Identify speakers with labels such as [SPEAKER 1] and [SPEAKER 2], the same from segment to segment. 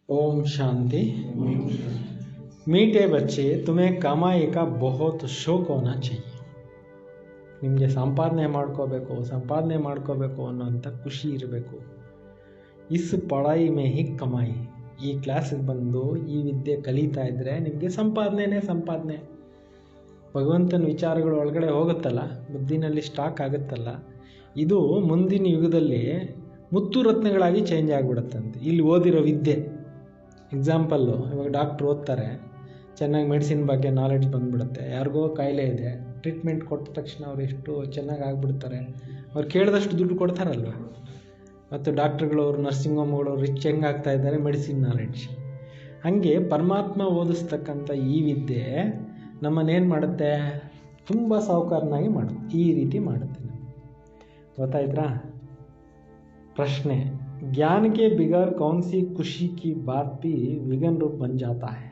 [SPEAKER 1] ओम शांति। मीठे बच्चे, तुम्हें कमाई का बहुत ಶೋಕ್ होना चाहिए. ನಿಮಗೆ ಸಂಪಾದನೆ ಮಾಡ್ಕೋಬೇಕು ಅನ್ನೋಂಥ ಖುಷಿ ಇರಬೇಕು. ಇಸ್ ಪಢಾಯಿ ಮೇ ಹಿ ಕಮಾಯಿ. ಈ ಕ್ಲಾಸಿಗೆ ಬಂದು ಈ ವಿದ್ಯೆ ಕಲಿತಾ ಇದ್ದರೆ ನಿಮಗೆ ಸಂಪಾದನೆ. ಭಗವಂತನ ವಿಚಾರಗಳು ಒಳಗಡೆ ಹೋಗುತ್ತಲ್ಲ, ಬುದ್ಧಿನಲ್ಲಿ ಸ್ಟಾಕ್ ಆಗುತ್ತಲ್ಲ, ಇದು ಮುಂದಿನ ಯುಗದಲ್ಲಿ ಮುತ್ತು ರತ್ನಗಳಾಗಿ ಚೇಂಜ್ ಆಗಿಬಿಡುತ್ತಂತೆ. ಇಲ್ಲಿ ಓದಿರೋ ವಿದ್ಯೆ, ಎಕ್ಸಾಂಪಲ್ಲು, ಇವಾಗ ಡಾಕ್ಟ್ರು ಓದ್ತಾರೆ, ಚೆನ್ನಾಗಿ ಮೆಡಿಸಿನ್ ಬಗ್ಗೆ ನಾಲೆಡ್ಜ್ ಬಂದುಬಿಡುತ್ತೆ. ಯಾರಿಗೋ ಕಾಯಿಲೆ ಇದೆ, ಟ್ರೀಟ್ಮೆಂಟ್ ಕೊಟ್ಟ ತಕ್ಷಣ ಅವ್ರು ಎಷ್ಟು ಚೆನ್ನಾಗಿ ಆಗಿಬಿಡ್ತಾರೆ. ಅವ್ರು ಕೇಳಿದಷ್ಟು ದುಡ್ಡು ಕೊಡ್ತಾರಲ್ವ. ಮತ್ತು ಡಾಕ್ಟ್ರುಗಳವರು, ನರ್ಸಿಂಗ್ ಹೋಮ್ಗಳವರು ರಿಚ್ ಹೆಂಗೆ ಆಗ್ತಾ ಇದ್ದಾರೆ, ಮೆಡಿಸಿನ್ ನಾಲೆಡ್ಜ್. ಹಾಗೆ ಪರಮಾತ್ಮ ಓದಿಸ್ತಕ್ಕಂಥ ಈ ವಿದ್ಯೆ ನಮ್ಮನ್ನೇನು ಮಾಡುತ್ತೆ, ತುಂಬ ಸಾಹುಕಾರನಾಗಿ ಮಾಡುತ್ತೆ. ಈ ರೀತಿ ಮಾಡುತ್ತೆ. ಗೊತ್ತಾಯ್ತಾ? ಪ್ರಶ್ನೆ, ज्ञान के बिगर कौन सी खुशी की बात भी विघ्न रूप बन जाता है.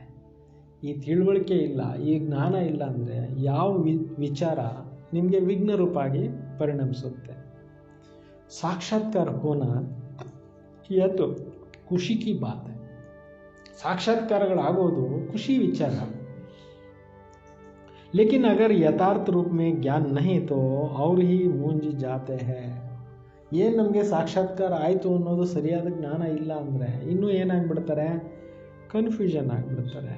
[SPEAKER 1] ಈ ತಿಳುವಳಿಕೆ ಇಲ್ಲ, ಈ ಜ್ಞಾನ ಇಲ್ಲ ಅಂದರೆ ಯಾವ ವಿಚಾರ ನಿಮಗೆ ವಿಘ್ನ ರೂಪಾಗಿ ಪರಿಣಮಿಸುತ್ತೆ. ಸಾಕ್ಷಾತ್ಕಾರ ಹೋನಾ ಯಹ ತೋ ಖುಷಿ ಕಿ ಬಾತ್ ಹೈ. ಸಾಕ್ಷಾತ್ಕಾರಗಳಾಗೋದು ಖುಷಿ ವಿಚಾರ. ಲೇಕಿನ್ ಅಗರ್ ಯಥಾರ್ಥ ರೂಪ ಮೇ ಜ್ಞಾನ ನಹೀ ತೋ ಅವ್ರ ಹಿ ಮೂಂಜಿ ಜಾತೆ ಹೈ. ಏನು ನಮಗೆ ಸಾಕ್ಷಾತ್ಕಾರ ಆಯಿತು ಅನ್ನೋದು ಸರಿಯಾದ ಜ್ಞಾನ ಇಲ್ಲ ಅಂದರೆ ಇನ್ನೂ ಏನಾಗ್ಬಿಡ್ತಾರೆ, ಕನ್ಫ್ಯೂಷನ್ ಆಗಿಬಿಡ್ತಾರೆ.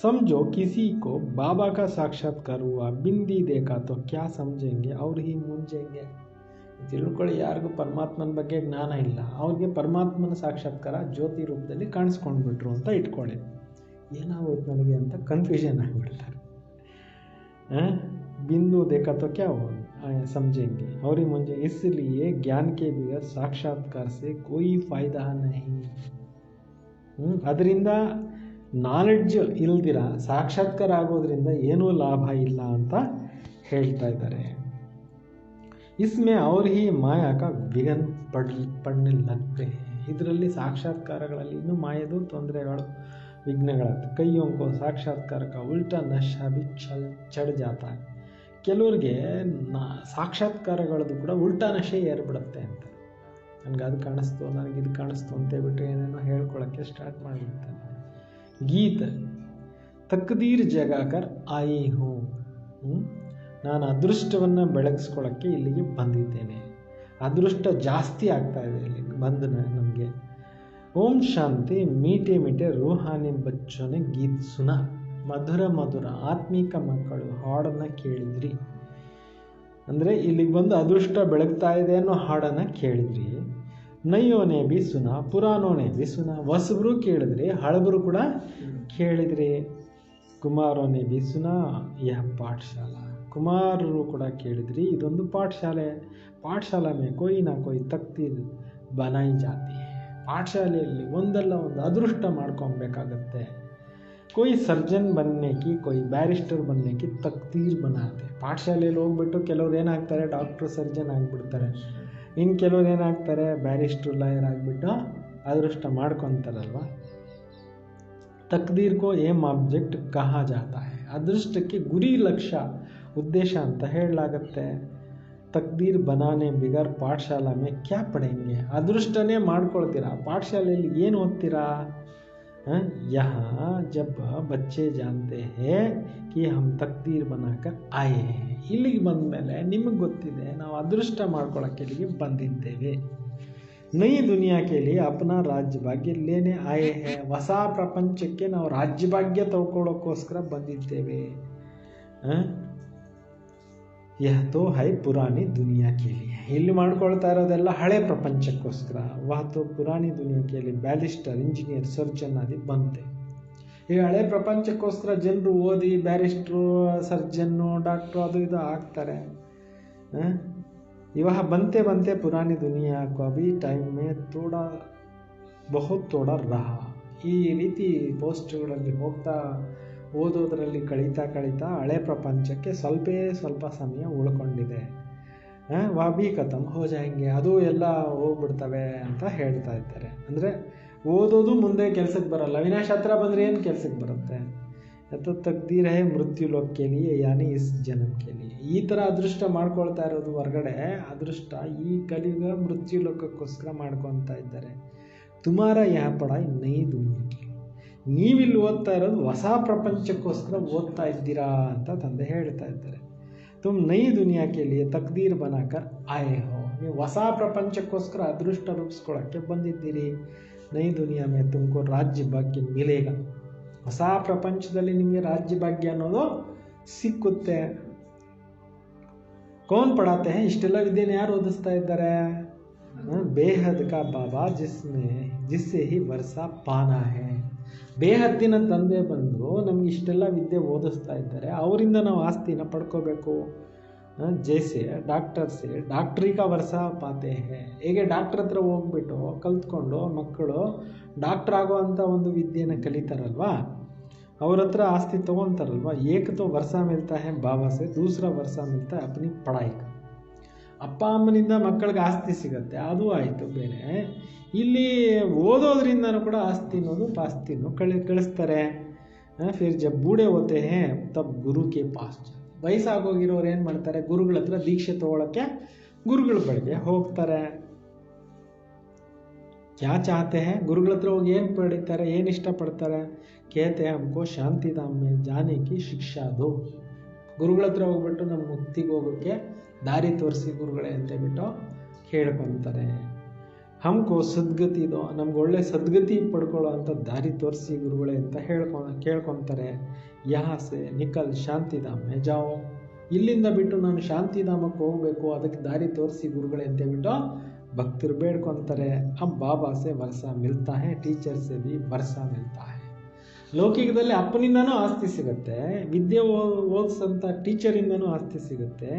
[SPEAKER 1] समझो किसी को बाबा का साक्षात्कार हुआ, बिंदी देखा तो क्या समझेंगे और ही मूंझेंगे. ತಿಳ್ಕೊಳ್ಳಿ, ಯಾರಿಗೂ ಪರಮಾತ್ಮನ ಬಗ್ಗೆ ಜ್ಞಾನ ಇಲ್ಲ, ಅವ್ರಿಗೆ ಪರಮಾತ್ಮನ ಸಾಕ್ಷಾತ್ಕಾರ ಜ್ಯೋತಿ ರೂಪದಲ್ಲಿ ಕಾಣಿಸ್ಕೊಂಡ್ಬಿಟ್ರು ಅಂತ ಇಟ್ಕೊಳ್ಳಿ. ಏನಾಗೋಯ್ತು ನನಗೆ ಅಂತ ಕನ್ಫ್ಯೂಷನ್ ಆಗಿಬಿಡ್ತಾರೆ. बिंदु देखा तो क्या समझेंगे और ही मुझे. इसलिए ज्ञान के बगैर साक्षात्कार से कोई फायदा नहीं. ಅದರಿಂದ ನಾಲೆಡ್ಜ್ ಇಲ್ದಿರ ಸಾಕ್ಷಾತ್ಕಾರ ಆಗೋದ್ರಿಂದ ಏನೂ ಲಾಭ ಇಲ್ಲ ಅಂತ ಹೇಳ್ತಾ ಇದ್ದಾರೆ. ಇಸ್ಮೆ ಅವ್ರ ಹಿ ಮಾಯಾಕ ವಿಘನ್ ಪಡ್ನೆ ಲಗ್ತೆ. ಇದರಲ್ಲಿ ಸಾಕ್ಷಾತ್ಕಾರಗಳಲ್ಲಿ ಇನ್ನೂ ಮಾಯದು ತೊಂದರೆಗಳು, ವಿಘ್ನಗಳಾಗ್ತವೆ. ಕೈಯೊಂಕೋ ಸಾಕ್ಷಾತ್ಕಾರ ಕಾ ಉಲ್ಟಾ ನಶಾ ಬಿ ಚढ़ जाता है. ಕೆಲವ್ರಿಗೆ ಸಾಕ್ಷಾತ್ಕಾರಗಳದ್ದು ಕೂಡ ಉಲ್ಟಾ ನಶೆ ಏರ್ಬಿಡುತ್ತೆ ಅಂತ. ನನಗೆ ಅದು ಕಾಣಿಸ್ತು, ನನಗಿದು ಕಾಣಿಸ್ತು ಅಂತೇಳ್ಬಿಟ್ಟು ಏನೇನೋ ಹೇಳ್ಕೊಳ್ಳೋಕ್ಕೆ ಸ್ಟಾರ್ಟ್ ಮಾಡಿಬಿಡ್ತಾನೆ. ಗೀತ ತಕ್ದೀರ್ ಜಗಾಕರ್ ಆಯಿ ಹೂ. ನಾನು ಅದೃಷ್ಟವನ್ನು ಬೆಳಗಿಸ್ಕೊಳ್ಳೋಕ್ಕೆ ಇಲ್ಲಿಗೆ ಬಂದಿದ್ದೇನೆ. ಅದೃಷ್ಟ ಜಾಸ್ತಿ ಆಗ್ತಾ ಇದೆ ಇಲ್ಲಿ ಬಂದ ನಮಗೆ. ಓಂ ಶಾಂತಿ. ಮೀಟೆ ಮೀಟೆ ರೂಹಾನಿ ಬಚ್ಚೋನೆ ಗೀತ್ ಸುನಾ. ಮಧುರ ಆತ್ಮೀಕ ಮಕ್ಕಳು ಹಾಡನ್ನು ಕೇಳಿದ್ರಿ ಅಂದರೆ ಇಲ್ಲಿಗೆ ಬಂದು ಅದೃಷ್ಟ ಬೆಳಗ್ತಾ ಇದೆ ಅನ್ನೋ ಹಾಡನ್ನು ಕೇಳಿದ್ರಿ. ನೈಯೋನೆ ಬಿ ಸುನಾ, ಪುರಾಣೋನೆ ಬಿ ಸುನಾ. ಹೊಸಬರು ಕೇಳಿದ್ರಿ, ಹಳಬರು ಕೂಡ ಕೇಳಿದ್ರಿ. ಕುಮಾರೋನೆ ಬಿ ಸುನಾ ಯಹ ಪಾಠಶಾಲಾ. ಕುಮಾರರು ಕೂಡ ಕೇಳಿದ್ರಿ, ಇದೊಂದು ಪಾಠಶಾಲೆ ಮೇ ಕೋಯಿ ನಾ ಕೋಯಿ ತಕ್ದೀರ್ ಬನಾಯಿ ಜಾತಿ. ಪಾಠಶಾಲೆಯಲ್ಲಿ ಒಂದಲ್ಲ ಒಂದು ಅದೃಷ್ಟ ಮಾಡ್ಕೊಬೇಕಾಗತ್ತೆ. कोई सर्जन बनने की, कोई बैरिस्टर बनने की तकदीर बनाते. ಪಾಠಶಾಲೆಯಲ್ಲಿ ಹೋಗ್ಬಿಟ್ಟು ಕೆಲವ್ರು ಏನಾಗ್ತಾರೆ, ಡಾಕ್ಟ್ರು ಸರ್ಜನ್ ಆಗಿಬಿಡ್ತಾರೆ. ಇನ್ನು ಕೆಲವ್ರು ಏನಾಗ್ತಾರೆ, ಬ್ಯಾರಿಸ್ಟ್ರು ಲಾಯರ್ ಆಗಿಬಿಟ್ಟು ಅದೃಷ್ಟ ಮಾಡ್ಕೊತಾರಲ್ವ. ತಕ್ದೀರ್ ಕೋ ಏಮ್ ಆಬ್ಜೆಕ್ಟ್ ಕಹಾ ಜಾತಾ ಹೈ. ಅದೃಷ್ಟಕ್ಕೆ ಗುರಿ, ಲಕ್ಷ್ಯ, ಉದ್ದೇಶ ಅಂತ ಹೇಳಲಾಗತ್ತೆ. ತಕ್ದೀರ್ ಬನಾನೆ ಬಿಗರ್ ಪಾಠಶಾಲಾ ಮೇ ಕ್ಯಾ ಪಡೆಂಗೆ. ಅದೃಷ್ಟನೇ ಮಾಡ್ಕೊಳ್ತೀರಾ, ಪಾಠಶಾಲೆಯಲ್ಲಿ ಏನು ಓದ್ತೀರಾ. यहाँ जब बच्चे जानते हैं कि हम तकदीर बनाकर आए हैं. ಇಲ್ಲಿಗೆ ಬಂದ ಮೇಲೆ ನಿಮಗೆ ಗೊತ್ತಿದೆ ನಾವು ಅದೃಷ್ಟ ಮಾಡ್ಕೊಳ್ಳೋಕ್ಕೆ ಇಲ್ಲಿಗೆ ಬಂದಿದ್ದೇವೆ. ನೈ ದುನಿಯಾಕ್ಕೆ लिए अपना राज्य भाग्य लेने आए हैं. ಹೊಸ ಪ್ರಪಂಚಕ್ಕೆ ನಾವು ರಾಜ್ಯ ಭಾಗ್ಯ ತಗೊಳ್ಳೋಕ್ಕೋಸ್ಕರ ಬಂದಿದ್ದೇವೆ. यह तो है पुरानी दुनिया के लिए. ಇಲ್ಲಿ ಮಾಡ್ಕೊಳ್ತಾ ಇರೋದೆಲ್ಲ ಹಳೆ ಪ್ರಪಂಚಕ್ಕೋಸ್ಕರ. ವಹ ತೋ ಪುರಾನಿ ದುನಿಯಾ ಕೆ ಲಿಯೆ ಬ್ಯಾರಿಸ್ಟರ್, ಇಂಜಿನಿಯರ್, ಸರ್ಜನ್ ಆದಿ ಬಂತೆ. ಈ ಹಳೆ ಪ್ರಪಂಚಕ್ಕೋಸ್ಕರ ಜನರು ಓದಿ ಬ್ಯಾರಿಸ್ಟ್ರು, ಸರ್ಜನ್ನು, ಡಾಕ್ಟ್ರು ಅದು ಇದು ಆಗ್ತಾರೆ. ಇವಾಗ ಬಂತೆ ಪುರಾನಿ ದುನಿಯಾ ಕೋ ಅಭಿ ಟೈಮ್ ಮೇ ಬಹುತ್ ರಹ. ಈ ರೀತಿ ಪೋಸ್ಟ್ಗಳಲ್ಲಿ ಹೋಗ್ತಾ ಓದೋದ್ರಲ್ಲಿ ಕಳೀತಾ ಹಳೆ ಪ್ರಪಂಚಕ್ಕೆ ಸ್ವಲ್ಪ ಸಮಯ ಉಳ್ಕೊಂಡಿದೆ. ವಾಬಿ ಖತಮ್ ಹೋ ಜಾಯಂಗೆ, ಅದು ಎಲ್ಲ ಹೋಗ್ಬಿಡ್ತವೆ ಅಂತ ಹೇಳ್ತಾ ಇದ್ದಾರೆ. ಅಂದರೆ ಓದೋದು ಮುಂದೆ ಕೆಲಸಕ್ಕೆ ಬರಲ್ಲ. ವಿನಾಶ ಹತ್ರ ಬಂದರೆ ಏನು ಕೆಲಸಕ್ಕೆ ಬರುತ್ತೆ. ಅಥವಾ ತಕ್ದೀರ್ ಹೈ ಮೃತ್ಯು ಲೋಕಕ್ಕೆ ಲಿಯೆ ಯಾನಿ ಇಸ್ ಜನ್ಮಕ್ಕೆ ಲಿಯೆ. ಈ ಥರ ಅದೃಷ್ಟ ಮಾಡ್ಕೊಳ್ತಾ ಇರೋದು ಹೊರಗಡೆ ಅದೃಷ್ಟ ಈ ಕಲಿಯುಗ ಮೃತ್ಯು ಲೋಕಕ್ಕೋಸ್ಕರ ಮಾಡ್ಕೊತಾ ಇದ್ದಾರೆ. ತುಮಾರ ಯಹ ಪಢಾಯಿ ನೈ ದುನಿಯಾಕ್ಕೆ, ನೀವಿಲ್ಲಿ ಓದ್ತಾ ಇರೋದು ಹೊಸ ಪ್ರಪಂಚಕ್ಕೋಸ್ಕರ ಓದ್ತಾ ಇದ್ದೀರಾ ಅಂತ ತಂದೆ ಹೇಳ್ತಾ ಇದ್ದಾರೆ. ತುಮ್ ನೈ ದುನಿಯಾಕ್ಕೆ ಲಿಯೆ ತಕ್ದೀರ್ ಬನಾಕರ್ ಆಯೆ ಹೋ, ನೀವು ಹೊಸ ಪ್ರಪಂಚಕ್ಕೋಸ್ಕರ ಅದೃಷ್ಟ ರೂಪಿಸ್ಕೊಳ್ಳೋಕ್ಕೆ ಬಂದಿದ್ದೀರಿ. ನೈ ದುನಿಯಾ ಮೇ ತುಮಕೋ ರಾಜ್ಯ ಭಾಗ್ಯ ಮಿಲೇಗ, ಹೊಸ ಪ್ರಪಂಚದಲ್ಲಿ ನಿಮಗೆ ರಾಜ್ಯ ಭಾಗ್ಯ ಅನ್ನೋದು ಸಿಕ್ಕುತ್ತೆ. ಕೌನ್ ಪಡಾತೆ ಹೈ, ಇಷ್ಟೆಲ್ಲ ವಿದ್ಯೆನ ಯಾರು ಓದಿಸ್ತಾ ಇದ್ದಾರೆ? ಬೇಹದ್ ಕಾ ಬಾಬಾ ಜಿಸ್ಸೆ ಹಿ ವರ್ಷ ಪಾನ ಹೇ, ಬೇಹದ್ದಿನ ತಂದೆ ಬಂದು ನಮ್ಗೆ ಇಷ್ಟೆಲ್ಲ ವಿದ್ಯೆ ಓದಿಸ್ತಾ ಇದ್ದಾರೆ, ಅವರಿಂದ ನಾವು ಆಸ್ತಿನ ಪಡ್ಕೋಬೇಕು. ಜೈಸೆ ಡಾಕ್ಟ್ರಿ ಕಾ ವರ್ಷ ಪಾತೆ ಹೇ, ಹೇಗೆ ಡಾಕ್ಟ್ರ್ ಹತ್ರ ಹೋಗ್ಬಿಟ್ಟು ಕಲ್ತ್ಕೊಂಡು ಮಕ್ಕಳು ಡಾಕ್ಟ್ರ್ ಆಗೋ ಅಂಥ ಒಂದು ವಿದ್ಯೆನ ಕಲಿತಾರಲ್ವಾ, ಅವ್ರ ಹತ್ರ ಆಸ್ತಿ ತೊಗೊತಾರಲ್ವ. ಏಕ್ ತೋ ವರ್ಷ ಮಿಲ್ತಾ ಹೇ ಬಾಬಾ ಸೆ, ದೂಸರಾ ವರ್ಷ ಮಿಲ್ತಾ ಹೈ ಅಪ್ನಿ ಪಢಾಯಿ ಕಾ. ಅಪ್ಪ ಅಮ್ಮನಿಂದ ಮಕ್ಕಳಿಗೆ ಆಸ್ತಿ ಸಿಗತ್ತೆ, ಅದು ಆಯಿತು ಬೇರೆ. ಇಲ್ಲಿ ಓದೋದ್ರಿಂದನೂ ಕೂಡ ಆಸ್ತಿ ಅನ್ನೋದು ಪಾಸ್ತಿನೂ ಕಳಿಸ್ತಾರೆ. ಫಿರ್ ಜಬ್ ಬೂಢೆ ಹೋತೆ ಹೇ ತಬ್ ಗುರು ಕೆ ಪಾಸ್, ವಯಸ್ಸಾಗೋಗಿರೋರು ಏನು ಮಾಡ್ತಾರೆ, ಗುರುಗಳ ಹತ್ರ ದೀಕ್ಷೆ ತಗೊಳ್ಳೋಕ್ಕೆ ಗುರುಗಳ ಬಳಿಗೆ ಹೋಗ್ತಾರೆ. ಕ್ಯಾ ಚಾಹತೆ ಹೇ, ಗುರುಗಳ ಹತ್ರ ಹೋಗಿ ಏನು ಪಡಿತಾರೆ, ಏನು ಇಷ್ಟಪಡ್ತಾರೆ? ಕೇತೆ ಹಮ್ಕೋ ಶಾಂತಿಧಾಮ್ ಮೇ ಜಾನೆ ಕಿ ಶಿಕ್ಷಾ ದೋ, ಗುರುಗಳ ಹತ್ರ ಹೋಗ್ಬಿಟ್ಟು ನಮ್ಮ ಮುಕ್ತಿಗೆ ಹೋಗೋಕ್ಕೆ ದಾರಿ ತೋರಿಸಿ ಗುರುಗಳೇ ಅಂತ ಬಿಟ್ಟು ಕೇಳ್ಕೊತಾರೆ. ಹಮ್ಕೋ ಸದ್ಗತಿ ದೋ, ನಮ್ಗೆ ಒಳ್ಳೆ ಸದ್ಗತಿ ಪಡ್ಕೊಳ್ಳೋ ಅಂಥ ದಾರಿ ತೋರಿಸಿ ಗುರುಗಳೇ ಅಂತ ಕೇಳ್ಕೊತಾರೆ. ಯಹಾಸೆ ನಿಕಲ್ ಶಾಂತಿಧಾಮ್ ಮೇ ಜಾओ, ಇಲ್ಲಿಂದ ಬಿಟ್ಟು ನಾನು ಶಾಂತಿಧಾಮಕ್ಕೆ ಹೋಗಬೇಕು, ಅದಕ್ಕೆ ದಾರಿ ತೋರಿಸಿ ಗುರುಗಳೇ ಅಂತ ಬಿಟ್ಟು ಭಕ್ತರು ಬೇಡ್ಕೊತಾರೆ. ಅಬ್ ಬಾಬಾ ಸೆ ವರ್ಷ ಮಿಲ್ತಾ ಹೇ, ಟೀಚರ್ ಸೆ ಭಿ ವರ್ಷ ಮಿಲ್ತಾ ಹೇ. ಲೌಕಿಕದಲ್ಲಿ ಅಪ್ಪನಿಂದನೂ ಆಸ್ತಿ ಸಿಗುತ್ತೆ, ವಿದ್ಯೆ ಓದಿಸಂಥ ಟೀಚರಿಂದನೂ ಆಸ್ತಿ ಸಿಗುತ್ತೆ.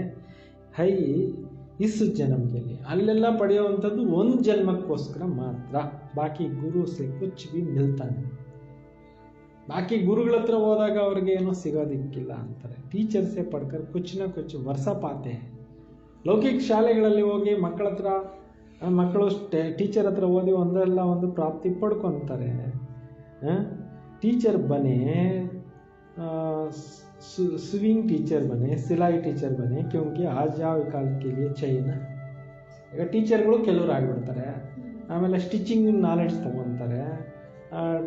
[SPEAKER 1] ಹೈ ಇಸ್ ಜನ್ಮದಲ್ಲಿ ಅಲ್ಲೆಲ್ಲ ಪಡೆಯುವಂಥದ್ದು ಒಂದು ಜನ್ಮಕ್ಕೋಸ್ಕರ ಮಾತ್ರ. ಬಾಕಿ ಗುರು ಸೆ ಕುಚ್ ಭಿ ಮಿಲ್ತಾನೆ, ಬಾಕಿ ಗುರುಗಳ ಹತ್ರ ಹೋದಾಗ ಅವ್ರಿಗೆ ಏನೋ ಸಿಗೋದಿಕ್ಕಿಲ್ಲ ಅಂತಾರೆ. ಟೀಚರ್ ಸೆ ಪಡ್ಕರ್ ಕುಚ್ ನ ಕುಚ್ ವರ್ಷ ಪಾತೆ. ಲೌಕಿಕ ಶಾಲೆಗಳಲ್ಲಿ ಹೋಗಿ ಮಕ್ಕಳು ಟೀಚರ್ ಹತ್ರ ಓದಿ ಒಂದಲ್ಲ ಒಂದು ಪ್ರಾಪ್ತಿ ಪಡ್ಕೊತಾರೆ. टीचर बने, स्विंग टीचर बने, सिलाई टीचर बने, क्योंकि आज काल के लिए चाहिए ना. ಈಗ ಟೀಚರ್ಗಳು ಕೆಲವರು ಆಗಿಬಿಡ್ತಾರೆ, ಆಮೇಲೆ ಸ್ಟಿಚಿಂಗ್ ನಾಲೆಡ್ಜ್ ತೊಗೊತಾರೆ,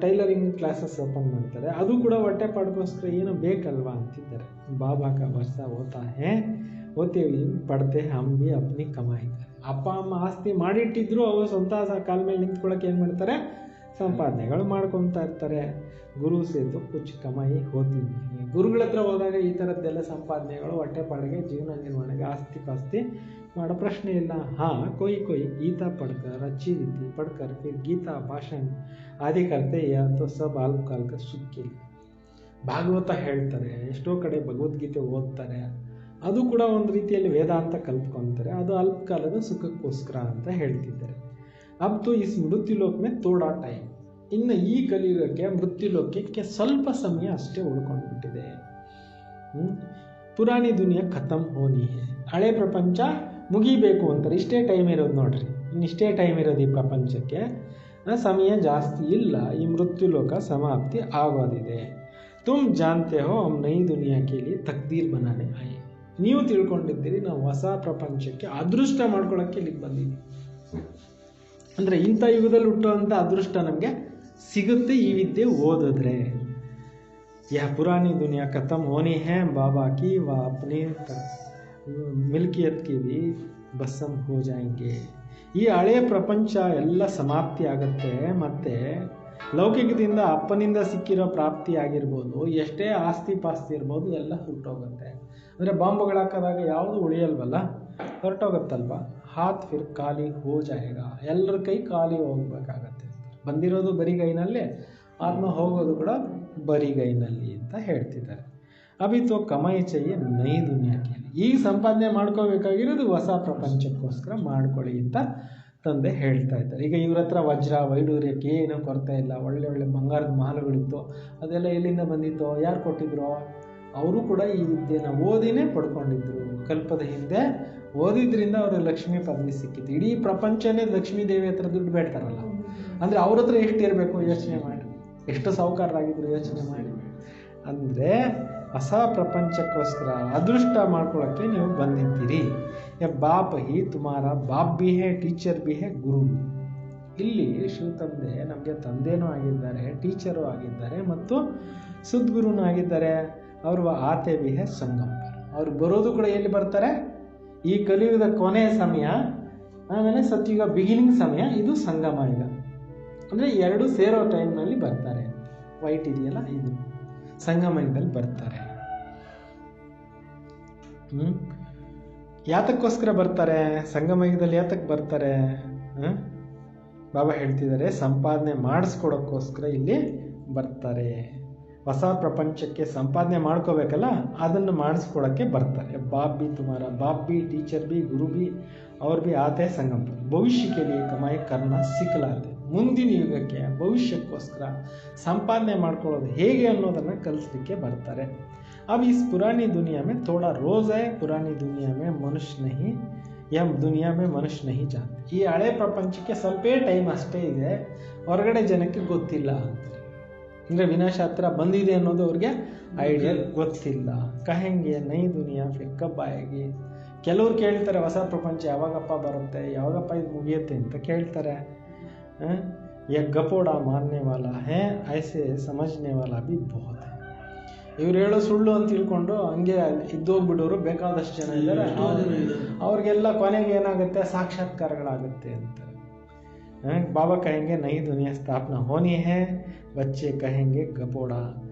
[SPEAKER 1] ಟೈಲರಿಂಗ್ ಕ್ಲಾಸಸ್ ಓಪನ್ ಮಾಡ್ತಾರೆ, ಅದು ಕೂಡ ಹೊಟ್ಟೆ ಪಾಡ್ಗೋಸ್ಕರ ಏನೋ ಬೇಕಲ್ವಾ ಅಂತಿದ್ದಾರೆ. ಬಾಬಾ ಕಾ ವರ್ಷ ಹೋತಾ ಹೇ, ಹೋತೆ ಪಡ್ತೆ ಹಮ್ ಭಿ ಅಪ್ನಿ ಕಮಾಯಿ ಕರೆ. ಅಪ್ಪ ಅಮ್ಮ ಆಸ್ತಿ ಮಾಡಿಟ್ಟಿದ್ರು ಅವರು ಸ್ವಂತ ಕಾಲ ಮೇಲೆ ನಿಂತ್ಕೊಳ್ಳೋಕೆ ಏನು ಮಾಡ್ತಾರೆ, ಸಂಪಾದನೆಗಳು ಮಾಡ್ಕೊತಾ ಇರ್ತಾರೆ. ಗುರು ಸೇತು ಕುಚ್ ಕಮಾಯಿ ಹೋತೀನಿ, ಗುರುಗಳ ಹತ್ರ ಹೋದಾಗ ಈ ಥರದ್ದೆಲ್ಲ ಸಂಪಾದನೆಗಳು ಹೊಟ್ಟೆಪಾಡಿಗೆ ಜೀವನ ನಿರ್ವಹಣೆಗೆ ಆಸ್ತಿ ಪಾಸ್ತಿ ಮಾಡೋ ಪ್ರಶ್ನೆ ಇಲ್ಲ. ಹಾಂ, कोई गीता पढ़कर अच्छी रीति पढ़कर फिर गीता भाषण आदि करते या तो सब अल्पकाल का सुख के लिए. ಭಾಗವತ ಹೇಳ್ತಾರೆ, ಎಷ್ಟೋ ಕಡೆ ಭಗವದ್ಗೀತೆ ಓದ್ತಾರೆ, ಅದು ಕೂಡ ಒಂದು ರೀತಿಯಲ್ಲಿ ವೇದಾಂತ ಕಲ್ತ್ಕೊತಾರೆ, ಅದು ಅಲ್ಪಕಾಲದ ಸುಖಕ್ಕೋಸ್ಕರ ಅಂತ ಹೇಳ್ತಿದ್ದಾರೆ. अब तो इस मृत्युलोक में थोड़ा टाइम, ಇನ್ನು ಈ ಕಲಿಯುಗಕ್ಕೆ ಮೃತ್ಯುಲೋಕಕ್ಕೆ ಸ್ವಲ್ಪ ಸಮಯ ಅಷ್ಟೇ ಉಳ್ಕೊಂಡ್ಬಿಟ್ಟಿದೆ. ಪುರಾಣಿ ದುನಿಯಾ ಖತಮ್ ಹೋನಿ ಹೇ, ಹಳೆ ಪ್ರಪಂಚ ಮುಗಿಬೇಕು ಅಂತಾರೆ. ಇಷ್ಟೇ ಟೈಮ್ ಇರೋದು ನೋಡ್ರಿ, ಇನ್ನಿಷ್ಟೇ ಟೈಮ್ ಇರೋದು ಈ ಪ್ರಪಂಚಕ್ಕೆ, ಸಮಯ ಜಾಸ್ತಿ ಇಲ್ಲ, ಈ ಮೃತ್ಯುಲೋಕ ಸಮಾಪ್ತಿ ಆಗೋದಿದೆ. ತುಮ್ ಜಾನ್ತೆ ಹೋ ಹಮ್ ನೈ ದುನಿಯಾ ಕೆ ಲಿಯೆ ತಕ್ದೀರ್ ಬನಾನೆ ಆಯೆ, ನೀವು ತಿಳ್ಕೊಂಡಿದ್ದೀರಿ ನಾವು ಹೊಸ ಪ್ರಪಂಚಕ್ಕೆ ಅದೃಷ್ಟ ಮಾಡ್ಕೊಳ್ಳೋಕ್ಕೆ ಇಲ್ಲಿಗೆ ಬಂದಿದ್ದೀವಿ. ಅಂದರೆ ಇಂಥ ಯುಗದಲ್ಲಿ ಹುಟ್ಟುವಂಥ ಅದೃಷ್ಟ ನಮಗೆ ಸಿಗುತ್ತೆ ಈ ವಿದ್ಯೆ ಓದಿದ್ರೆ. ಯಹ ಪುರಾನಿ ದುನಿಯಾ ಖತಮ್ ಹೋನಿ ಹೇ ಬಾಬಾ ಕಿ ವ ಅಪ್ನಿ ಮಿಲ್ಕಿಯತ್ ಕಿ ಭಿ ಬಸ್ಸಮ್ ಹೋ ಜಾಯಂಗೆ. ಈ ಹಳೆಯ ಪ್ರಪಂಚ ಎಲ್ಲ ಸಮಾಪ್ತಿ ಆಗುತ್ತೆ, ಮತ್ತು ಲೌಕಿಕದಿಂದ ಅಪ್ಪನಿಂದ ಸಿಕ್ಕಿರೋ ಪ್ರಾಪ್ತಿ ಆಗಿರ್ಬೋದು, ಎಷ್ಟೇ ಆಸ್ತಿ ಪಾಸ್ತಿ ಇರ್ಬೋದು, ಎಲ್ಲ ಹೊರಟೋಗುತ್ತೆ. ಅಂದರೆ ಬಾಂಬುಗಳು ಹಾಕೋದಾಗ ಯಾವುದು ಉಳಿಯಲ್ವಲ್ಲ, ಹೊರಟೋಗುತ್ತಲ್ವ. ಹಾತ್ ಫಿರ್ ಖಾಲಿ ಹೋ ಜಾಯೇಗ, ಎಲ್ಲರ ಕೈ ಖಾಲಿ ಹೋಗ್ಬೇಕಾಗತ್ತೆ. ಬಂದಿರೋದು ಬರಿಗೈನಲ್ಲೇ, ಆತ್ಮ ಹೋಗೋದು ಕೂಡ ಬರಿಗೈನಲ್ಲಿ ಅಂತ ಹೇಳ್ತಿದ್ದಾರೆ. ಅಭಿತೋ ಕಮಾಯಿ ಚೈಯೆ ನೈ ದುನಿಯಾಕ್ಕೆ, ಈಗ ಸಂಪಾದನೆ ಮಾಡ್ಕೋಬೇಕಾಗಿರೋದು ಹೊಸ ಪ್ರಪಂಚಕ್ಕೋಸ್ಕರ ಮಾಡ್ಕೊಳ್ಳಿ ಅಂತ ತಂದೆ ಹೇಳ್ತಾ ಇದ್ದಾರೆ. ಈಗ ಇವ್ರ ಹತ್ರ ವಜ್ರ ವೈಡೂರ್ಯಕ್ಕೆ ಏನೂ ಕೊರತೆ ಇಲ್ಲ, ಒಳ್ಳೆ ಒಳ್ಳೆ ಬಂಗಾರದ ಮಾಲುಗಳಿತ್ತು, ಅದೆಲ್ಲ ಎಲ್ಲಿಂದ ಬಂದಿತ್ತೋ, ಯಾರು ಕೊಟ್ಟಿದ್ರು? ಅವರು ಕೂಡ ಈ ವಿದ್ಯೆನ ಓದಿನೇ ಪಡ್ಕೊಂಡಿದ್ರು. ಕಲ್ಪದ ಹಿಂದೆ ಓದಿದ್ರಿಂದ ಅವ್ರ ಲಕ್ಷ್ಮೀ ಪದವಿ ಸಿಕ್ಕಿತ್ತು. ಇಡೀ ಪ್ರಪಂಚನೇ ಲಕ್ಷ್ಮೀ ದೇವಿ ಹತ್ರ ದುಡ್ಡು ಬೇಡ್ತಾರಲ್ಲ, ಅಂದರೆ ಅವ್ರ ಹತ್ರ ಎಷ್ಟು ಇರಬೇಕು ಯೋಚನೆ ಮಾಡಿ, ಎಷ್ಟು ಸಾಹುಕಾರರಾಗಿದ್ರು ಯೋಚನೆ ಮಾಡಿ. ಅಂದರೆ ಹೊಸ ಪ್ರಪಂಚಕ್ಕೋಸ್ಕರ ಅದೃಷ್ಟ ಮಾಡ್ಕೊಳ್ಳೋಕ್ಕೆ ನೀವು ಬಂದಿದ್ದೀರಿ. ಬಾಪ್ ಹಿ ತುಮಾರ ಬಾಪ್ ಭಿ ಹೇ, ಟೀಚರ್ ಭಿ ಹೇ, ಗುರು ಭಿ. ಇಲ್ಲಿ ಶಿವ ತಂದೆ ನಮಗೆ ತಂದೆನೂ ಆಗಿದ್ದಾರೆ, ಟೀಚರು ಆಗಿದ್ದಾರೆ ಮತ್ತು ಸದ್ಗುರುನೂ ಆಗಿದ್ದಾರೆ. ಅವರು ಆತೆ ಬಿ ಹೇ ಸಂಗಮ. ಅವ್ರು ಬರೋದು ಕೂಡ ಎಲ್ಲಿ ಬರ್ತಾರೆ? ಈ ಕಲಿಯುಗದ ಕೊನೆಯ ಸಮಯ, ಆಮೇಲೆ ಸತ್ಯುಗ ಬಿಗಿನಿಂಗ್ ಸಮಯ, ಇದು ಸಂಗಮ ಯುಗ. ಅಂದರೆ ಎರಡು ಸೇರೋ ಟೈಮ್ನಲ್ಲಿ ಬರ್ತಾರೆ. ವೈಟ್ ಇದೆಯಲ್ಲ, ಇದು ಸಂಗಮ ಯುಗದಲ್ಲಿ ಬರ್ತಾರೆ. ಯಾತಕ್ಕೋಸ್ಕರ ಬರ್ತಾರೆ? ಸಂಗಮ ಯುಗದಲ್ಲಿ ಯಾತಕ್ಕೆ ಬರ್ತಾರೆ? ಬಾಬಾ ಹೇಳ್ತಿದ್ದಾರೆ, ಸಂಪಾದನೆ ಮಾಡಿಸ್ಕೊಡೋಕ್ಕೋಸ್ಕರ ಇಲ್ಲಿ ಬರ್ತಾರೆ. ಹೊಸ ಪ್ರಪಂಚಕ್ಕೆ ಸಂಪಾದನೆ ಮಾಡ್ಕೋಬೇಕಲ್ಲ, ಅದನ್ನು ಮಾಡಿಸ್ಕೊಡೋಕ್ಕೆ ಬರ್ತಾರೆ. Baap B ತುಮಾರ, Baap B, teacher B, ಗುರು ಬಿ, ಅವ್ರು ಬಿ ಆತೆ ಸಂಗಮ. ಭವಿಷ್ಯಕ್ಕೆ ಕಮಾಯಿ ಕರ್ನ ಸಿಕ್ಕಲಾದೆ. ಮುಂದಿನ ಯುಗಕ್ಕೆ, ಭವಿಷ್ಯಕ್ಕೋಸ್ಕರ ಸಂಪಾದನೆ ಮಾಡ್ಕೊಳ್ಳೋದು ಹೇಗೆ ಅನ್ನೋದನ್ನು ಕಲಿಸ್ಲಿಕ್ಕೆ ಬರ್ತಾರೆ. अब इस पुरानी दुनिया में थोड़ा रोज़ है, पुरानी दुनिया में मनुष्य नहीं, या दुनिया में मनुष्य नहीं जानते. ಈ ಹಳೆ ಪ್ರಪಂಚಕ್ಕೆ ಸ್ವಲ್ಪ ಟೈಮ್ ಅಷ್ಟೇ ಇದೆ, ಹೊರಗಡೆ ಜನಕ್ಕೆ ಗೊತ್ತಿಲ್ಲ ಅಂತ. ಅಂದರೆ ವಿನಾಶ ಹತ್ರ ಬಂದಿದೆ ಅನ್ನೋದು ಅವ್ರಿಗೆ ಐಡಿಯಾ ಗೊತ್ತಿಲ್ಲ. ಕಹೆಂಗೆ ನೈ ದುನಿಯಾ ಫಿರ್ ಕಬ್ ಆಯೇಗಿ. ಕೆಲವ್ರು ಕೇಳ್ತಾರೆ, ಹೊಸ ಪ್ರಪಂಚ ಯಾವಾಗಪ್ಪ ಬರುತ್ತೆ, ಯಾವಾಗಪ್ಪ ಇದು ಮುಗಿಯುತ್ತೆ ಅಂತ ಕೇಳ್ತಾರೆ. ಯಾ ಗಪೋಡ ಮಾರನೆ ವಾಲಾ ಹೇ, ಐಸೆ ಸಮಜ್ನೆ ವಾಲಾ ಬಿ ಬಹುತ್ ಹೈ. ಇವ್ರು ಹೇಳೋ ಸುಳ್ಳು ಅಂತ ತಿಳ್ಕೊಂಡು ಹಂಗೆ ಇದ್ದೋಗ್ಬಿಡೋರು ಬೇಕಾದಷ್ಟು ಜನ ಇದ್ದಾರೆ. ಅವ್ರಿಗೆಲ್ಲ ಕೊನೆಗೆ ಏನಾಗುತ್ತೆ? ಸಾಕ್ಷಾತ್ಕಾರಗಳಾಗುತ್ತೆ ಅಂತ. बाबा कहेंगे नई दुनिया स्थापना होनी है, बच्चे कहेंगे गपोड़ा,